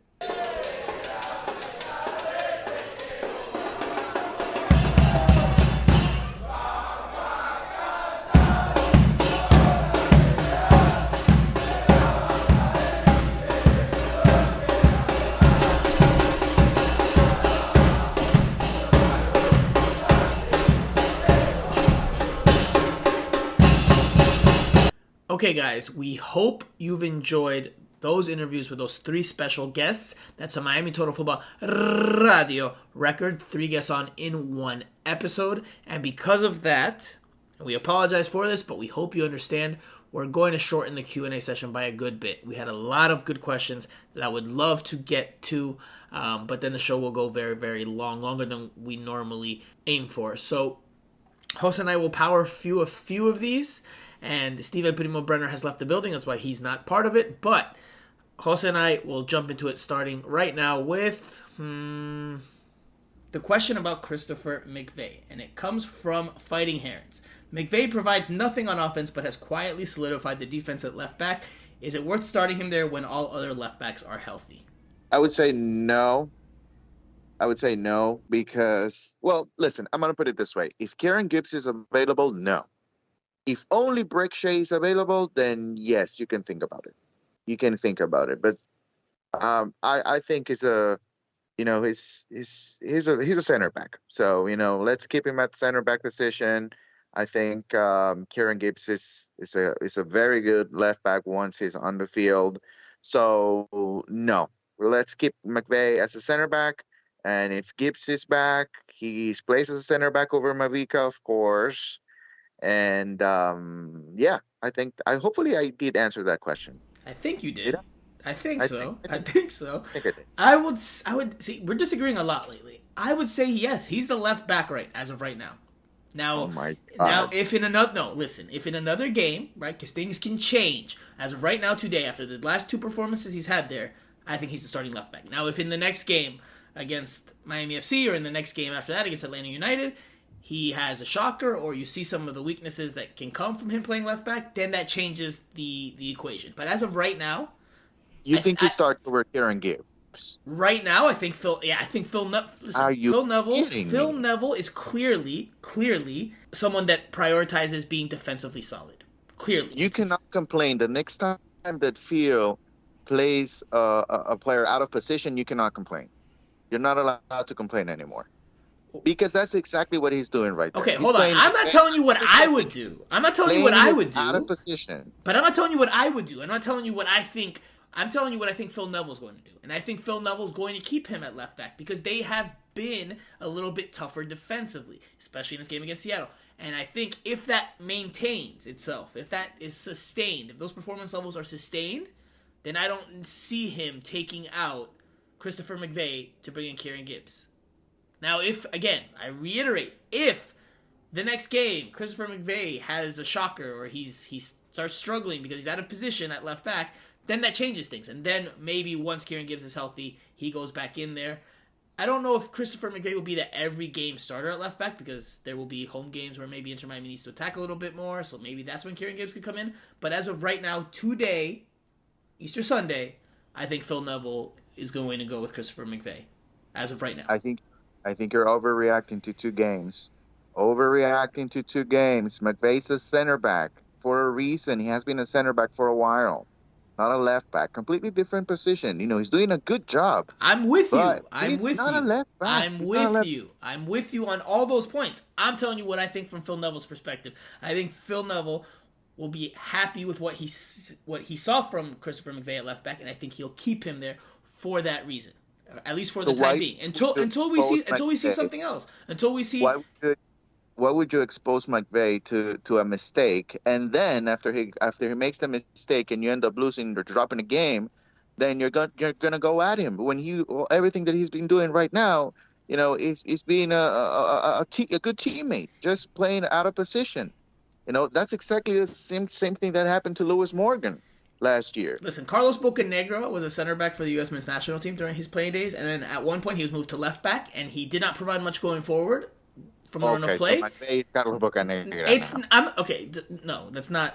Okay, guys, we hope you've enjoyed those interviews with those 3 special guests. That's a Miami Total Football Radio record, 3 guests on in 1 episode. And because of that, we apologize for this, but we hope you understand we're going to shorten the Q&A session by a good bit. We had a lot of good questions that I would love to get to, but then the show will go very, very long, longer than we normally aim for. So Jose and I will power through a few of these. And Steve Primo Brenner has left the building. That's why he's not part of it. But Jose and I will jump into it starting right now with the question about Christopher Mcveigh. And it comes from Fighting Herons. Mcveigh provides nothing on offense but has quietly solidified the defense at left back. Is it worth starting him there when all other left backs are healthy? I would say no. Because, well, listen, I'm going to put it this way. If Kieran Gibbs is available, no. If only Breck Shea is available, then yes, you can think about it. But I think he's a center back. So, let's keep him at center back position. I think Kieran Gibbs is a very good left back once he's on the field. So no, let's keep Mcveigh as a center back. And if Gibbs is back, he plays as a center back over Mabika, of course. And hopefully I did answer that question. I think you did. I think so. I think I did. I would see. We're disagreeing a lot lately. I would say yes. He's the left back as of right now. Now, oh my God. if in another game, right? Because things can change. As of right now, today, after the last 2 performances he's had there, I think he's the starting left back. Now, if in the next game against Miami FC or in the next game after that against Atlanta United, he has a shocker, or you see some of the weaknesses that can come from him playing left back, then that changes the equation. But as of right now, he starts over Kieran Gibbs. Right now, I think Phil. Yeah, I think Phil. Are you Phil Neville? kidding Phil me? Neville is clearly someone that prioritizes being defensively solid. Clearly, You cannot complain. The next time that Phil plays a player out of position, you cannot complain. You're not allowed to complain anymore. Because that's exactly what he's doing right there. Okay, He's hold on. playing I'm not telling you what I would do. I'm not telling you what I would do. Out of position. But I'm not telling you what I would do. I'm not telling you what I think. I'm telling you what I think Phil Neville's going to do. And I think Phil Neville's going to keep him at left back because they have been a little bit tougher defensively, especially in this game against Seattle. And I think if that maintains itself, if that is sustained, if those performance levels are sustained, then I don't see him taking out Christopher Mcveigh to bring in Kieran Gibbs. Now, I reiterate, if the next game Christopher Mcveigh has a shocker or he starts struggling because he's out of position at left back, then that changes things. And then maybe once Kieran Gibbs is healthy, he goes back in there. I don't know if Christopher Mcveigh will be the every game starter at left back because there will be home games where maybe Inter Miami needs to attack a little bit more, so maybe that's when Kieran Gibbs could come in. But as of right now, today, Easter Sunday, I think Phil Neville is going to go with Christopher Mcveigh as of right now. I think you're overreacting to 2 games. Mcveigh's a center back. for a reason. He has been a center back for a while, not a left back. Completely different position. He's doing a good job. I'm with you. He's not a left back. I'm with you on all those points. I'm telling you what I think from Phil Neville's perspective. I think Phil Neville will be happy with what he saw from Christopher Mcveigh at left back, and I think he'll keep him there for that reason, at least for the time being. Until we see something else. Until we see. Why would you expose Mcveigh to a mistake, and then after he makes the mistake and you end up losing or dropping a game, then you're gonna go at him when everything that he's been doing right now, is being a good teammate, just playing out of position. That's exactly the same thing that happened to Lewis Morgan last year. Listen, Carlos Bocanegra was a center back for the U.S. men's national team during his playing days, and then at one point he was moved to left back, and he did not provide much going forward from the run of play. So McVay's Carlos Bocanegra.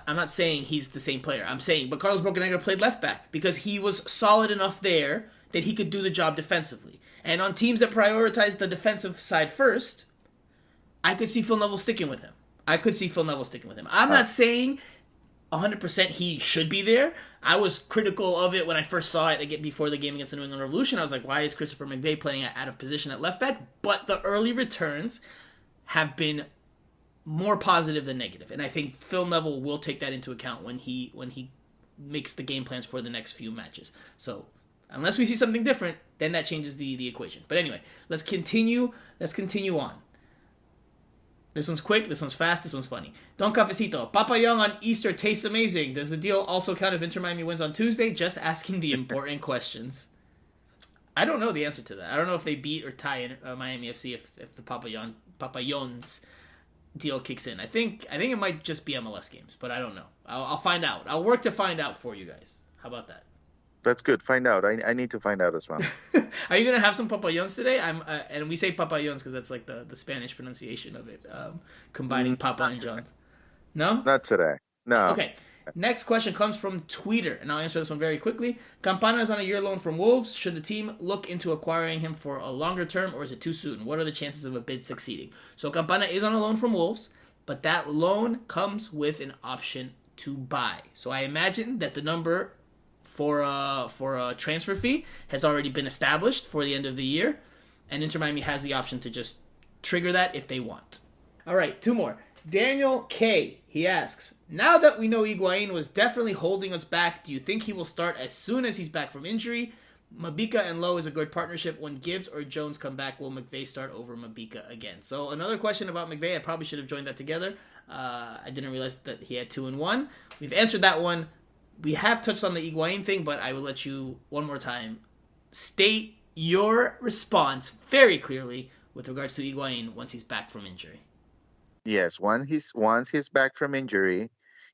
I'm not saying he's the same player. I'm saying, but Carlos Bocanegra played left back because he was solid enough there that he could do the job defensively. And on teams that prioritize the defensive side first, I could see Phil Neville sticking with him. I'm not saying 100% he should be there. I was critical of it when I first saw it before the game against the New England Revolution. I was like, why is Christopher Mcveigh playing out of position at left back? But the early returns have been more positive than negative. And I think Phil Neville will take that into account when he makes the game plans for the next few matches. So unless we see something different, then that changes the equation. But anyway, let's continue on. This one's quick, this one's fast, this one's funny. Don Cafecito, Papa Young on Easter tastes amazing. Does the deal also count if Inter Miami wins on Tuesday? Just asking the important questions. I don't know the answer to that. I don't know if they beat or tie in Miami FC if the Papa John's deal kicks in. I think it might just be MLS games, but I don't know. I'll find out. I'll work to find out for you guys. How about that? That's good. Find out. I need to find out as well. Are you gonna have some papayons today? And we say papayons because that's like the Spanish pronunciation of it, combining Papa and John's. No, not today. No. Okay. Next question comes from Tweeter, and I'll answer this one very quickly. Campana is on a year loan from Wolves. Should the team look into acquiring him for a longer term, or is it too soon? What are the chances of a bid succeeding? So Campana is on a loan from Wolves, but that loan comes with an option to buy. So I imagine that the number for a transfer fee has already been established for the end of the year, and Inter Miami has the option to just trigger that if they want. All right, two more. Daniel K. He asks, now that we know Higuain was definitely holding us back, do you think he will start as soon as he's back from injury? Mabika and Lowe is a good partnership. When Gibbs or Jones come back, will Mcveigh start over Mabika again? So another question about McVeigh. I probably should have joined that together. I didn't realize that he had 2 and 1. We've answered that one. We have touched on the Higuain thing, but I will let you one more time state your response very clearly with regards to Higuain once he's back from injury. Yes, once he's back from injury,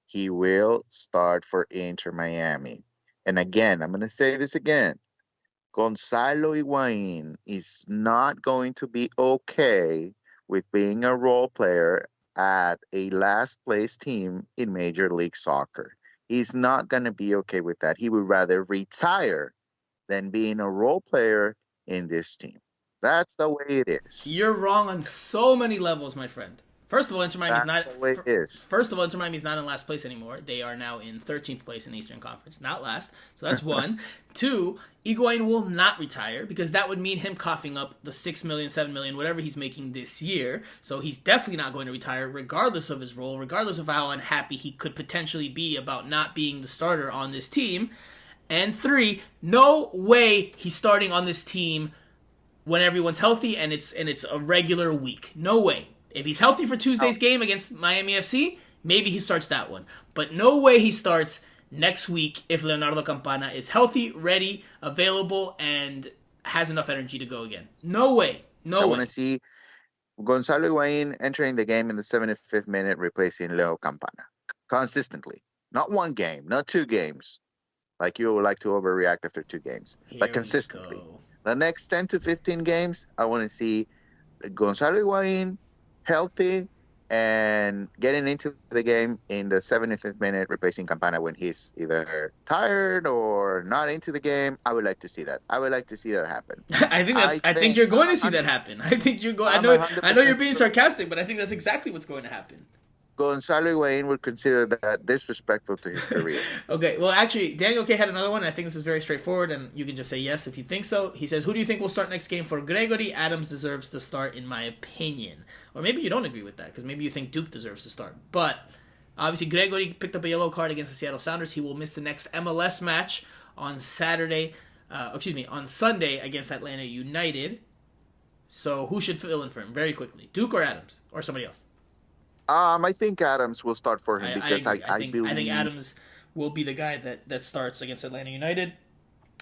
he will start for Inter Miami. And again, I'm going to say this again. Gonzalo Higuain is not going to be okay with being a role player at a last place team in Major League Soccer. He's not going to be okay with that. He would rather retire than being a role player in this team. That's the way it is. You're wrong on so many levels, my friend. First of all, Inter Miami's not in last place anymore. They are now in 13th place in the Eastern Conference, not last. So that's one. 2, Higuain will not retire because that would mean him coughing up the $6 million, $7 million, whatever he's making this year. So he's definitely not going to retire regardless of his role, regardless of how unhappy he could potentially be about not being the starter on this team. And 3, no way he's starting on this team when everyone's healthy and it's a regular week. No way. If he's healthy for Tuesday's game against Miami FC, maybe he starts that one. But no way he starts next week if Leonardo Campana is healthy, ready, available, and has enough energy to go again. No way. I want to see Gonzalo Higuain entering the game in the 75th minute, replacing Leo Campana. Consistently. Not one game, not 2 games. Like you would like to overreact after 2 games. But consistently. The next 10 to 15 games, I want to see Gonzalo Higuain healthy and getting into the game in the 75th minute, replacing Campana when he's either tired or not into the game. I would like to see that. I would like to see that happen. I think you're going to see that happen. I think you're going. I know you're being sarcastic, but I think that's exactly what's going to happen. Gonzalo Higuain would consider that disrespectful to his career. Okay, well, actually, Daniel K had another one. I think this is very straightforward, and you can just say yes if you think so. He says, who do you think will start next game for Gregory? Adams deserves to start, in my opinion. Or maybe you don't agree with that, because maybe you think Duke deserves to start. But, obviously, Gregory picked up a yellow card against the Seattle Sounders. He will miss the next MLS match on Sunday against Atlanta United. So, who should fill in for him? Very quickly. Duke or Adams? Or somebody else? I think Adams will start for him because I believe... I think Adams will be the guy that starts against Atlanta United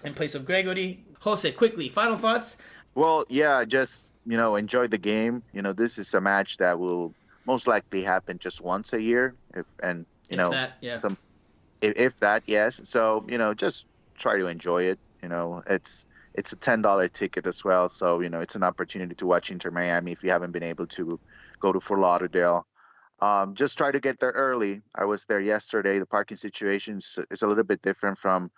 in place of Gregory. Jose, quickly, final thoughts? Well, yeah, just, enjoy the game. This is a match that will most likely happen just once a year. If that, yes. So, just try to enjoy it. It's a $10 ticket as well. So, it's an opportunity to watch Inter Miami if you haven't been able to go to Fort Lauderdale. Just try to get there early. I was there yesterday. The parking situation is a little bit different from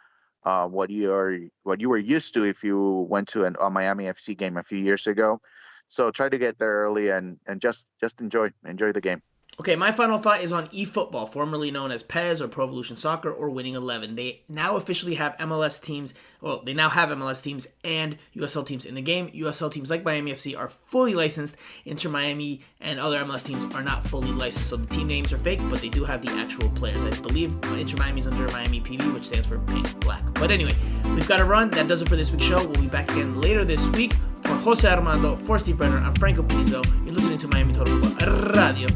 what you were used to if you went to a Miami FC game a few years ago. So try to get there early and just enjoy the game. Okay, my final thought is on eFootball, formerly known as PES or Pro Evolution Soccer or Winning 11. They now officially have MLS teams. Well, they now have MLS teams and USL teams in the game. USL teams like Miami FC are fully licensed. Inter Miami and other MLS teams are not fully licensed. So the team names are fake, but they do have the actual players. I believe Inter Miami is under Miami PV, which stands for Paint Black. But anyway, we've got to run. That does it for this week's show. We'll be back again later this week. For Jose Armando, for Steve Brenner, I'm Franco Panizo. You're listening to Miami Total Football Radio.